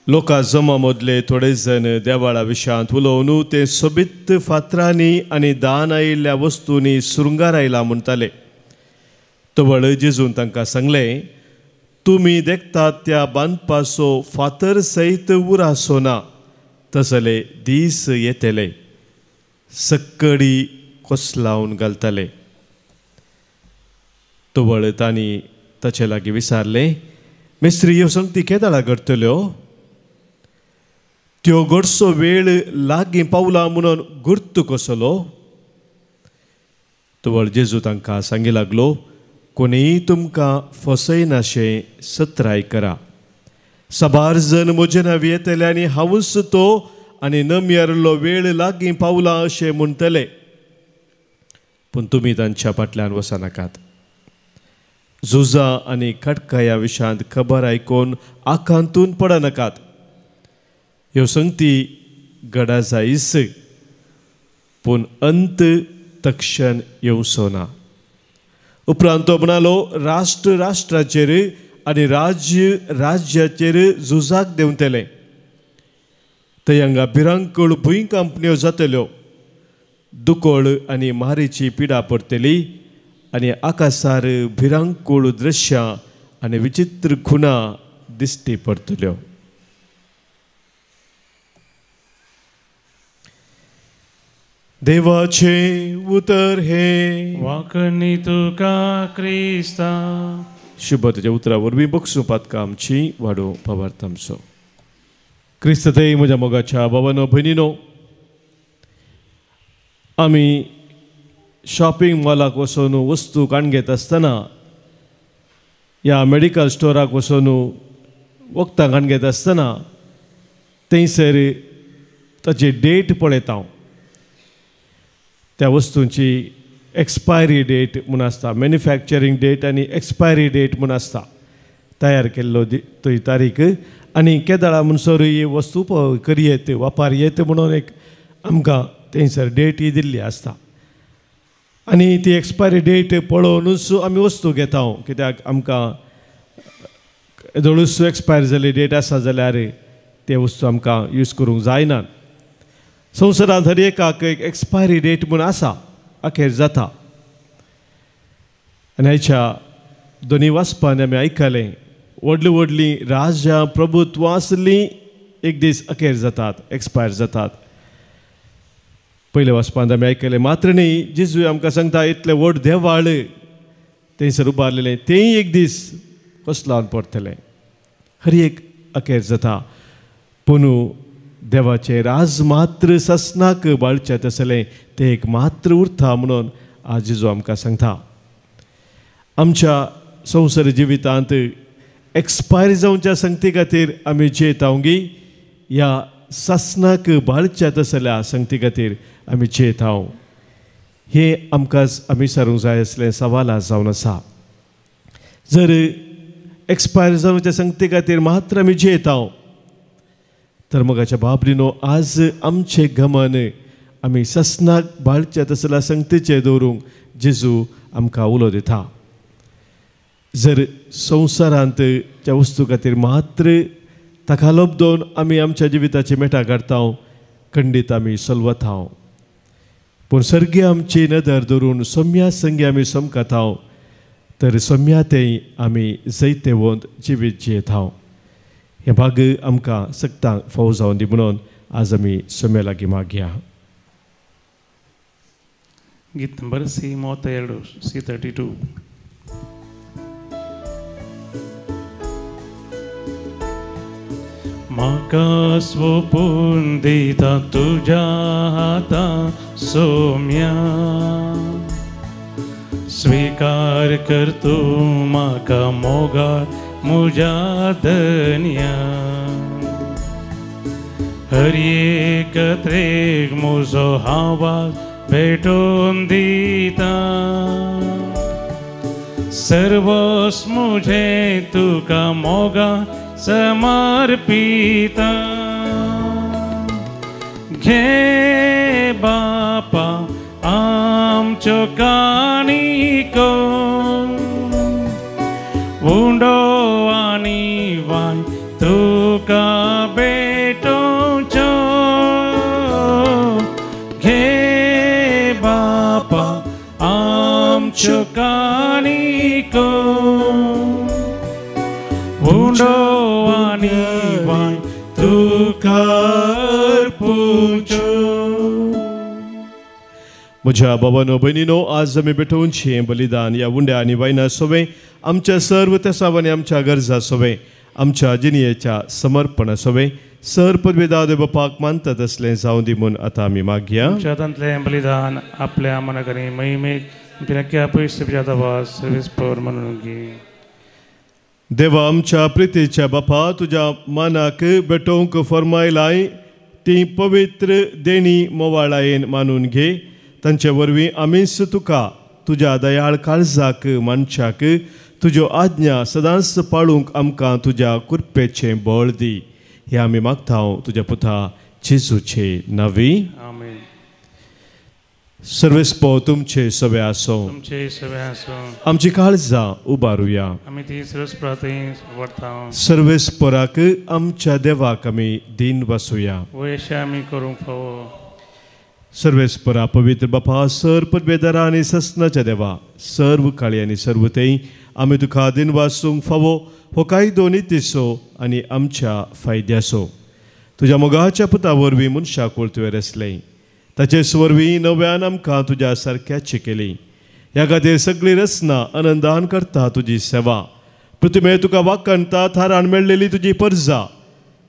लोकां जमा मदले थोडे जण देवाळा विशयांत उलोवन ते सोबीत फातरांनी आनी दान आयिल्ल्या वस्तूंनी सुरुंगार आयला म्हणटाले. तवळ जेजून तांकां सांगलें, तुमी देखतात त्या बांदपाचो फातर सयत उरासो ना, तसले दीस येतले सक्कडी कोसलावन घालतले. तवळ तांणी ताचे लागीं विचारलें, मेस्त्री ह्यो संगती केदाळा घडटल्यो? त्यो घडसो वेळ लागीं पावला म्हणून गुर्त कसलो? तवळ जेजू तांकां सांगी लागलो, कोणीय तुमकां फसयनाशें सत्राय करा. साबार जण म्हजे नांव येतले आनी हांवूच तो आनी नम्यारलो वेळ लागीं पावला अशें म्हणटले, पूण तुमी तांच्या फाटल्यान वचनाकात. झुजां आनी खटका ह्या विशयांत खबर आयकून आकांतून पडनाकात. ह्यो संगती घडा जायस, पूण अंत तक्षण येवचो ना. उपरांत तो म्हणालो, राष्ट्र राष्ट्राचेर आनी राज्य राज्याचेर झुजाक देंवतले. थंय हांगा भिरांकूळ भुंयकांपण्यो जातल्यो, दुकोळ आनी मारेची पिडा पडटली आनी आकाशार भिरांकूळ दृश्यां आनी विचित्र खुणा दिश्टी पडटल्यो. देवाचे उतर हे वाकणी तुका क्रिस्ता. शुभ तुज्या उतरा वरवीं बक्षू पातकां आमची वाडो पवार्थ आमचो. क्रिस्त थंय म्हज्या मोगाच्या भावानो भयणीनो, आमी शॉपिंग मॉलाक वचून वस्तू काण घेत आसतना, या मेडिकल स्टोराक वचून वखदां काण घेत आसतना थंयसर ताची डेट पळयता हांव. त्या वस्तूंची एक्सपायरी डेट म्हूण आसता, मॅन्युफॅक्चरींग डेट आनी एक्सपायरी डेट म्हूण आसता, तयार केल्लो थंय तारीख. आनी केदाळा म्हणसर ही वस्तू करयेत वापारयेत म्हणून एक आमकां थंयसर डेट ही दिल्ली आसता. आनी ती एक्सपायरी डेट पळोवनूच आमी वस्तू घेता, कित्याक आमकां जळूच एक्सपायर जाली डेट आसा जाल्यार ते वस्तू आमकां यूज करूंक जायना. संवसारांत हर एकाक एक एक्सपायरी डेट म्हूण आसा, अखेर जाता. आनी हाच्या दोनी वाचपांनी आमी आयकलें, व्हडलीं व्हडलीं राज्यां प्रभुत्वां आसलीं एक दीस अखेर जातात, एक्सपायर जातात. पयले वाचपांत आमी आयकलें, मात्र न्ही जेजू आमकां सांगता, इतलें व्हड देवाळ थंयसर उबारलेलें तेंय एक दीस कोसलावन पडटलें. हर एक अखेर जाता, पूण देवाचें राज मात्र ससनाक बाळचें आसलें तें एक मात्र उरता म्हणून आज जेजू आमकां सांगता. आमच्या संवसार जिवितांत एक्सपायर जावच्या संगती खातीर आमी जियेतावगी, ह्या ससनाक बाळचें आसल्या संगती खातीर आमी जियेताव. हें आमकांच आमी विचारूंक जाय असलें सवाल जावन आसा. जर एक्सपायर जावच्या संगती खातीर मात्र आमी जियेताव, तर मोगाच्या बाबरीनो आज आमचें गमन आमी ससनाक बाळचें आसल्या संगतीचेर दवरूंक जेजू आमकां उलो दिता. जर संवसारांत त्या वस्तू खातीर मात्र ताका लोबदोन आमी आमच्या जिविताची मेटां काडटा, खंडीत आमी चलवता. पूण सर्गी आमची नदर धरून सोम्या संगी आमी समकता, तर सोम्यातेय आमी जैते वोंत जिवीत जियेता. हे भाग आमकां सक्तांक फावो जावन दी म्हणून आज आमी सोम्या लागीं मागया. गीत नंबर C32, C32. म्हाका सोपून दिता तुज्या हातां सोम्या, स्वीकार करतो म्हाका मोगाळ म्हज्या धन्या हर एक त्रेक म्हजो आवाज भेटोवन दिता सर्वस मुझे तुका मोगा समर्पिता घे बापा आमच्यो काणिको उंडो आनी वाय तुका भेटोवच्यो घे बापा आमच्यो काणिको उंडो आनी वाय तुका अर्पुच्यो. म्हज्या भावांनो भयणीनो, आज आमी भेटोवनशें बलिदान ह्या उंड्या आनी वायना सोवे आमच्या सर्व तेसाव आनी आमच्या गरजा सोवे आमच्या जिणयेच्या समर्पणा सोवे सर पदवेदादे बापाक मानता तसलें जावं दी म्हूण आतां आमी मागया. आमच्यातलें बलिदान आपल्या मनाकरी महिमेक बिनक्या पयशेच्या दवा सर्वेस्पर म्हणून घे. देवा, आमच्या प्रितेच्या बापा, तुज्या मानाक भेटोवंक फरमायलाय ती पवित्र देणी मोवाळायेन मानून घे. तांचे वरवीं आमीच तुका तुज्या दयाळ काळजाक मनशाक तुज्यो आज्ञा सदांच पाळूंक आमकां तुज्या कृपेचें बळ दी. हे आमी मागता तुज्या पुता जेजूचे नांवी. आमेन. सर्वेस्पो तुमचे सवे आसो. तुमचे सवे आसो. आमची काळजां उबारुया. आमी ती सर्वस्परातय वाडटा. सर्वेस्पराक आमच्या देवाक आमी दिन वासुया. वयशे आमी करूंक फावो. सर्वेस्परा पवित्र बापा, सर पदवेदारा आनी ससनाच्या देवा, सर्व काळी आनी सर्व तेई आमी तुका दिन वासूंक फावो हो कायदो नितीसो आनी आमच्या फायद्याचो. तुज्या मोगाच्या पुता वरवीं मनशाक वळतुवेर आसलें, ताचेच वरवीं नव्यान आमकां तुज्या सारक्याची केली. ह्या खातीर सगळी रचना आनंदान करता तुजी सेवा. पृथ्वे तुका वाकणटा, थारान मेळलेली तुजी परजा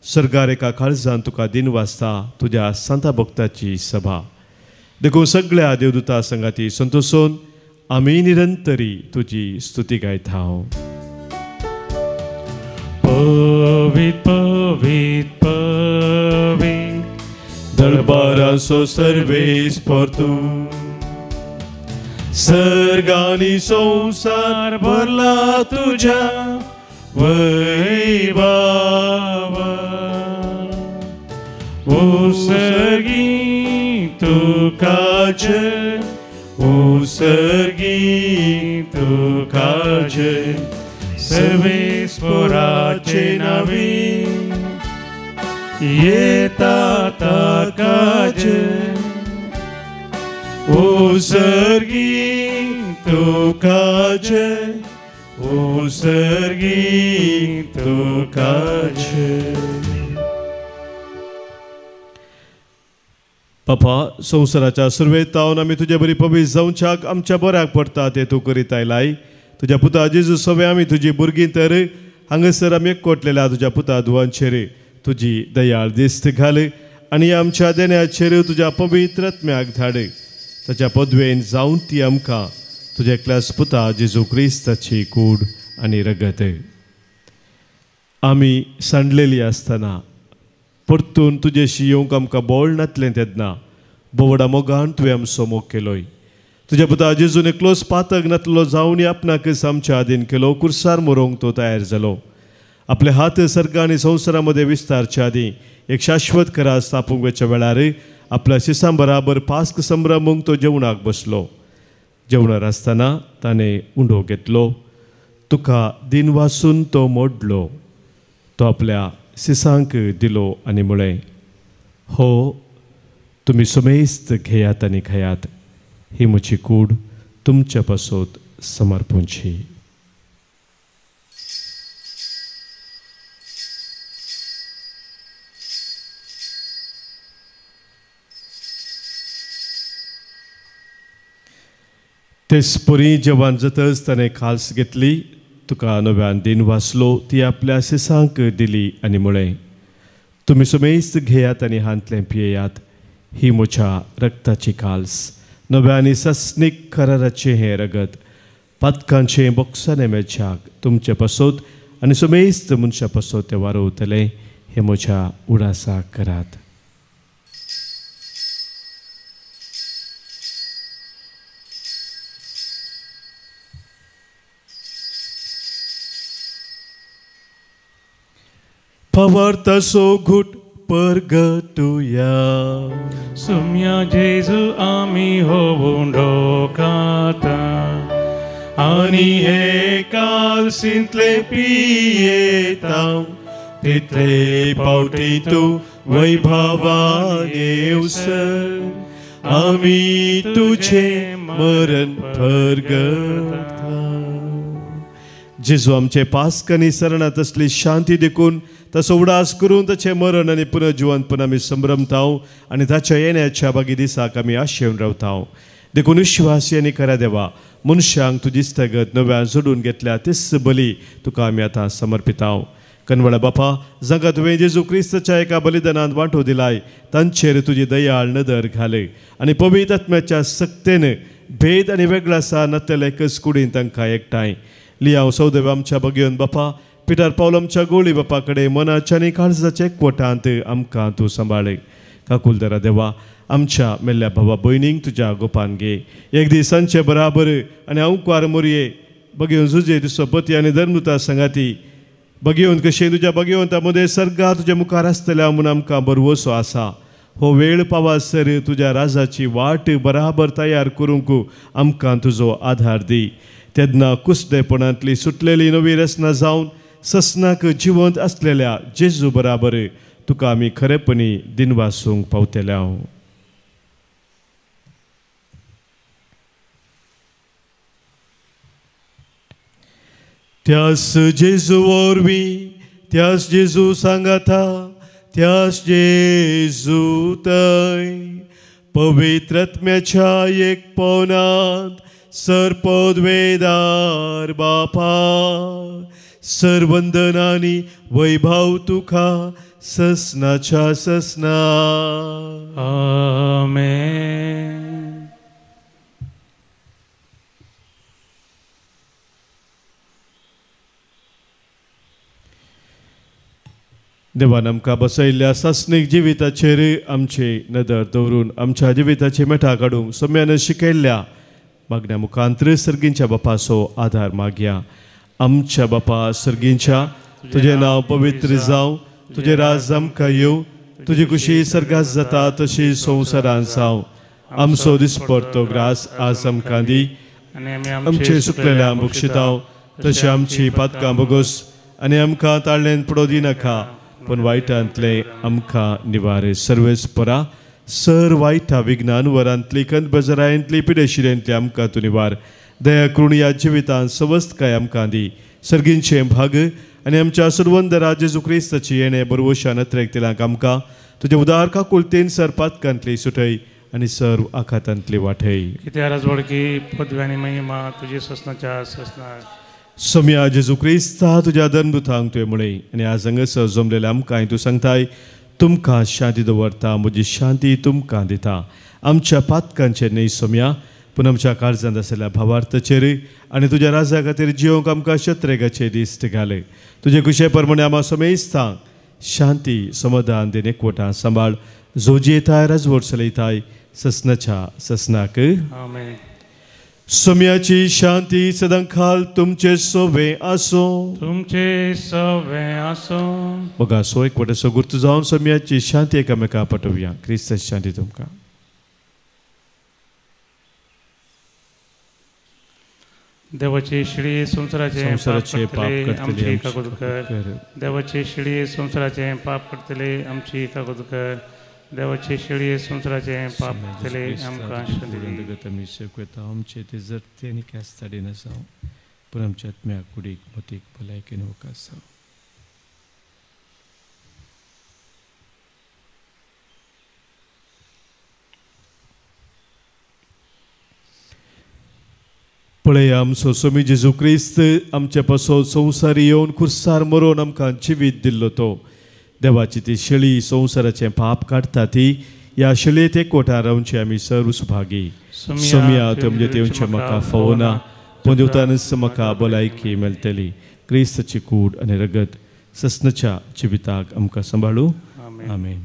सर्गार एका काळजान तुका दिन वाजता तुज्या संता भक्ताची सभा. देखून सगळ्या देवदूता संगाती संतोषोन आमी निरंतरी तुजी स्तुती गायता. पवित पवित पवित दरबाराचो सर्वेस्पर तूं, सर्गानी संसार भरला तुज्या वैभवा. उसर्गी तुका जय, उसर्गी तुका जय, सर्वेस्पराचे नावी येता ताका जय. उसर्गी तुका जय, उसर्गी तुका जय. बापा, संवसाराच्या सुरवेतावन आमी तुजे बरी पवीस जावच्याक आमच्या बऱ्याक पडटा ते तूं करीत आयलाय. तुज्या पुता जेजू सवे आमी तुजी भुरगीं तर हांगासर आमी एकवटलेल्या तुज्या पुता दुवांचेर तुजी दयाळ दिस्त घाल आनी आमच्या देण्याचेर तुज्या पवित्र आत्म्याक धाड. ताच्या पदवेन जावन ती आमकां तुज्या एकल्याच पुता जेजू क्रिस्ताची कूड आनी रगत. आमी सांडलेली आसतना परतून तुजेशी येवंक आमकां बोळ नातलें तेन्ना बोवडा मोगान तुवें आमचो मोग केलोय. तुज्या पुता जेजून एकलोच पातक नातलो जावन आपणाक आमच्या आदीन केलो. कुर्सार मरोवंक तो तयार जालो. आपले हात सर्गा आनी संवसारा मदें विस्तारच्या आदी एक शाश्वत करा स्थापूंक वेच्या वेळार आपल्या शिसां बराबर पास्क संभ्रमूंक तो जेवणाक बसलो. जेवणार आसतना ताणें उंडो घेतलो. तुका दिन वासून तो मोडलो. तो आपल्या शिसांक दिलो आनी म्हळें, हो तुमी सुमेस्त घेयात आनी खायात. ही म्हजी कूड तुमच्या पासोत समर्पूंची. तेसपरी जेवण जातच ताणें खास घेतली. तुका नव्यान दिन वाचलो ती आपल्या शिसांक दिली आनी म्हळें, तुमी सुमेस्त घेयात आनी हांतलें पियेयात. ही म्हज्या रक्ताची काल्स, नव्या आनी सस्नीक कराराचें हें रगत पातकांचे बोक्साने मेळच्याक तुमचे पासोत आनी सुमेस्त मनशा पासोत ते वारोवतले हे म्हज्या उडासाक करात. Pavartaso gut परगटुया. सुम्या जेजू आमी होवून डोकाता आनी हे काल सिंतले पियेता तितले पावटी तूं वैभवान येवसर आमी तुझे मरण परगटा. जेजू आमचे पास्कनी सरणात असली शांती देखून तसो उडास करून ताचे मरण आनी पुनर्जिवंतपण आमी संभ्रमताव आनी ताच्या येण्याच्या बागी दिसाक आमी आशेवन रावताव. देखून विश्वासी आनी खऱ्या देवा मनशांक तूं दिसतगत नव्यान जोडून घेतल्या तेच बली तुका आमी आतां समर्पिताव. कनवळा बापा जांकां तुवें जेजू क्रिस्ताच्या एका बलिदानांत वांटो दिलाय तांचेर तुजी दयाळ नदर घाल आनी पवित्र आत्म्याच्या सक्तेन भेद आनी वेगळासा नतले एकच कुडीन तांकां एकठांय लियाव. सौदेव आमच्या बगयन बापा पिटर पावल आमच्या गोळी बापा कडेन मनाच्या आनी काळजाच्या एकवटांत आमकां तूं सांबाळ. काकुलदारा देवा आमच्या मेल्ल्या भावा भयणींक तुज्या गोपान घे. एक दिसांचे बराबर आनी अंकवार मोरये बगयन झुजे तुजो पती आनी धर्मदूता संगाती बगयन कशें तुज्या बगयवंता मदें सर्गा तुज्या मुखार आसतल्या म्हूण आमकां बरवसो आसा. हो वेळ पावासर तुज्या राजाची वाट बराबर तयार करूंक आमकां तुजो आधार दी. तेन्ना कुसदेपणांतली सुटलेली नवी रचना जावन ससनाक जिवंत असलेल्या जेजू बराबर तुका आमी खरेपणी दिनवासूंक पावतल्या. त्यास जेजू वरवीं त्यास जेजू सांगाता त्यास जेजू थंय पवित्र आत्म्याच्या एकपणांत सरपदवेदार बापा सर्वंदनानी वैभव तुका ससनाच्या ससना. आमेन. देवान आमकां बसयल्ल्या सासणीक जिविताचेर आमचे नदर दवरून आमच्या जिविताची मेठा काडूंक सम्यान शिकयल्ल्या मागण्या मुखांतर सर्गींच्या बापाचो आधार मागया. आमच्या बापा सर्गींच्या तुझे नांव पवित्र जावं तुझे राज आमकां येवं तुजी खुशी सर्गास जाता तशी संवसारांत जावं. आमचो दिसपडतो ग्रास आज आमकां दी आमचे सुकलेल्या भुक्षिताव तशें आमची पातकां बोगोस आनी आमकां ताळ्ळेन पडो दिनाका पण वायटांतले आमकां निवार. सर्वेस्परा सर वायटा विघ्नान वरांतली कंद बेजारायंतली पिडेशिरेंतली आमकां तूं निवार. दया करून ह्या जिवितांत सवस्त काय आमकां दी. सर्गींचे भाग आनी आमच्या सुरवंदरा जेजू क्रिस्ताची येणे बरवशा नत्रेक तिलांक आमकां तुजे उदार काकुलतेन सर पातकांतली सुटय आनी सर्व आखातांतली वाटय. कित्याक राजवडकी पदवी आनी महिमा तुजी ससनाच्या ससना. सम्या जेजू क्रिस्ता तुज्या धर्मदूतांक तुवें म्हणय आनी आज हांगासर जमलेल्या आमकां तूं सांगताय तुमकां शांती दवरता म्हजी शांती तुमकां दिता. आमच्या पातकांचे न्हय सम्या पूण आमच्या काळजांत आसलेल्या भावार्थाचेर आनी तुज्या राजा खातीर जिवंक आमकां शत्रेगाचे दिश्ट घाल. तुजे कुशे प्रमाणे आमी समेस्तांक शांती समाधान दिन एकवटां सांबाळ जोजी येताय राजवट चलयताय ससनाच्या ससनाक. आमेन. सम्याची शांती सदांखाल तुमचे सोबे आसो. तुमचे सवे आसो. बघा सो एकवटाचो गुर्त जावन सम्याची शांती एकामेका पटोवया. क्रिस्ताची शांती तुमकां. देवाची शिडी संसाराचे पाप करतले आमची काकुद कर. देवाची शिडी संसाराचे पाप करतले आमची काकुद कर. देवाची शिडी संसाराचे पाप करतले आमकां शांती. आमचे ते जर तेनी कास्ताडी नसाव पूण आमच्या आत्म्याक कुडीक मतीक भलायकेन वकास जावं. पळय आमचो स्वामी जेजू क्रिस्त आमचे पासो संवसार येवन खुर्सार मरोवन आमकां जिवीत दिल्लो तो. देवाची ती शेळी संवसाराचें पाप काडटा ती ह्या शेळयेत एकवटां रावचे आमी सर्व सुभागी. सम्या तुमचे तेवचे म्हाका फोवना पूण दिवतानच म्हाका भलायकी मेळटली. क्रिस्ताची कूड आनी रगत ससनाच्या जिविताक आमकां सांबाळू. आमेन.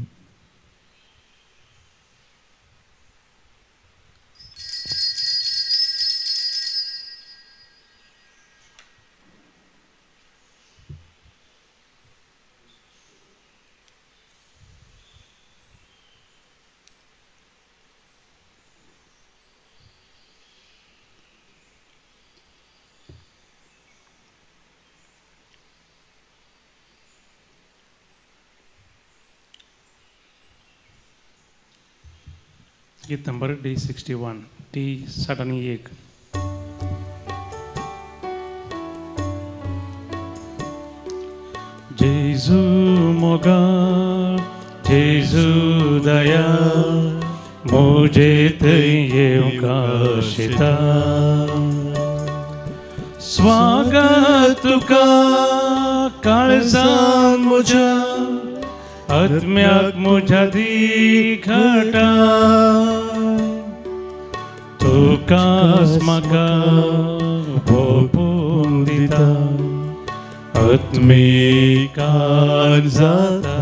गीत नंबर D61 T61. जेजू मोगाळ जेजू दया मुझे थंय येवंका शिता. स्वागत तुका काळजान म्हज्या आत्म्याक म्हज्या दिखटा. तुकाच म्हाका भोगून दिता आत्मिकान जाता.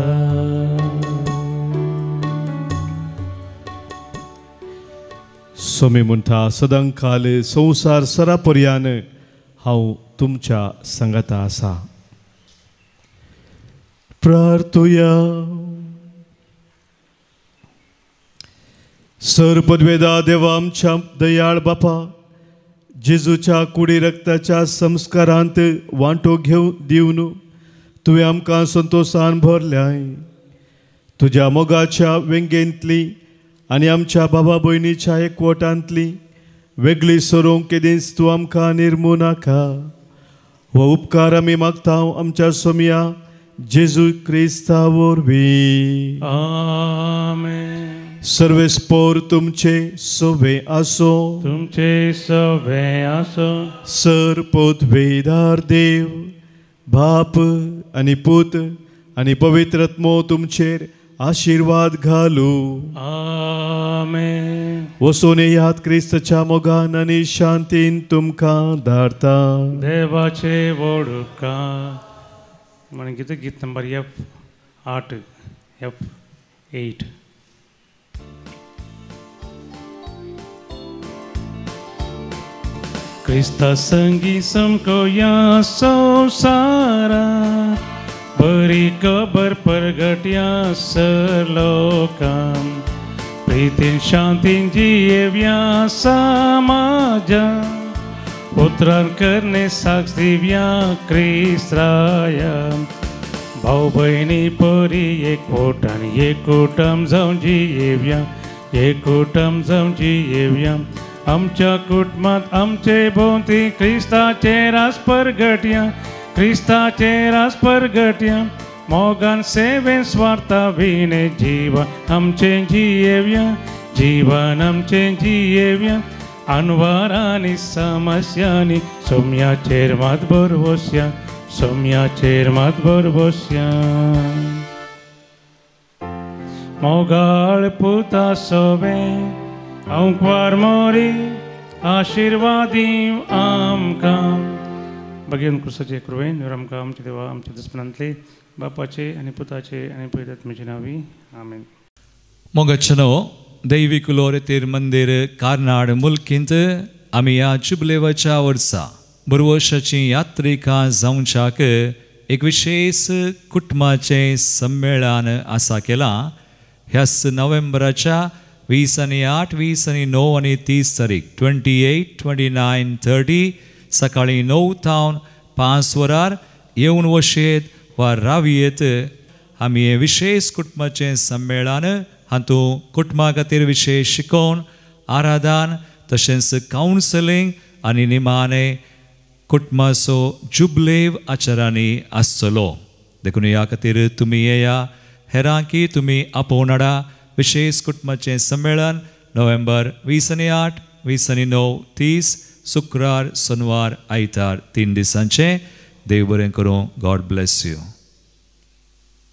सोमी म्हणटा सदांकाल संवसार सरापर्यान हांव तुमच्या संगता आसा. प्रार्थुया. सरपदवेदा देवा आमच्या दयाळ बापा, जेजूच्या कुडी रक्ताच्या संस्कारांत वांटो दिवन तुवें आमकां संतोशान भरल्याय. तुज्या मोगाच्या वेंगेंतली आनी आमच्या बाबा भयणीच्या एकवटांतली वेगळी सरोंक केदींच तूं आमकां निर्मू नाका. हो उपकार आमी मागता आमच्या सोम्या जेजू क्रिस्ता वरवीं. आमेन. सर्वेस्पोर तुमचे सोबे आसो. तुमचे सोबे आसो. सरपदवेदार देव बाप आनी पूत आनी पवित्र आत्मो तुमचेर आशीर्वाद घालू. आमेन. वचून येयात क्रिस्ताच्या मोगान आनी शांतीन तुमकां धाडता. देवाचे व्हड उपकार. म्हणून गीत नंबर F8. क्रिस्ता संगी समकोया संवसारात बरी खबर परगट्या सरलोकां. प्रितीन शांतीन जियेव्या समाजा उतरान करणे साक्ष दिव्या क्रिस्त्राया. भाऊ बहिणी परी एकवटान एकूटम जावन जियेव्या एकूटम जावन जियेव्या. आमच्या कुटुंबात आमचे भोवती क्रिस्ताचे रास परगट्या क्रिस्ताचे रास परगट्या. मोगान सेवेन स्वार्था विणे जीवन आमचे जियेव्या जीवन आमचे जियेव्या. अनवारांनी समस्यांनी सोम्याचेर मात भरवस्या सोम्याचेर मात भरवस्या. मोगाळ पुता सोबे अंकवार मोरी आशीर्वादी आमकां. भगवान कृष्णाचे कृपेन आमकां आमचे देवा आमच्या दसपणांतले बापाचे आनी पुताचे आनी पवित्र आत्म्याचे नांवी. आमेन. मोगच्छनो दैविक लोरे तेर मंदिर कार्नाड मुल्कींत आमी ह्या जुबलेवाच्या वर्सा बरवर्साची यात्रिका जावच्याक एक विशेष कुटुंबाचे संमेलन आसा केला. ह्याच नोव्हेंबराच्या 20 8 20 9 आणि 30 तारीख 28 29 30 सकाळी 9 तावन 5 वरार येवन वशेत वा रावयेत. आमी हे विशेष कुटुंबाचे संमेलन हातूंत कुटुंबा खातीर विशेष शिकोवन आराधन तशेंच कावन्सलिंग आनी निमाणे कुटुंबाचो जुबलेव आचारांनी आसतलो. देखून ह्या खातीर तुमी येया. हेरांकी तुमी आपोवन हाडा. विशेष कुटुंबाचे संमेलन नोव्हेंबर 20 8 20 9 30 शुक्रार सोनवार आयतार 3 दिसांचे. देव बरें करूं. God bless you.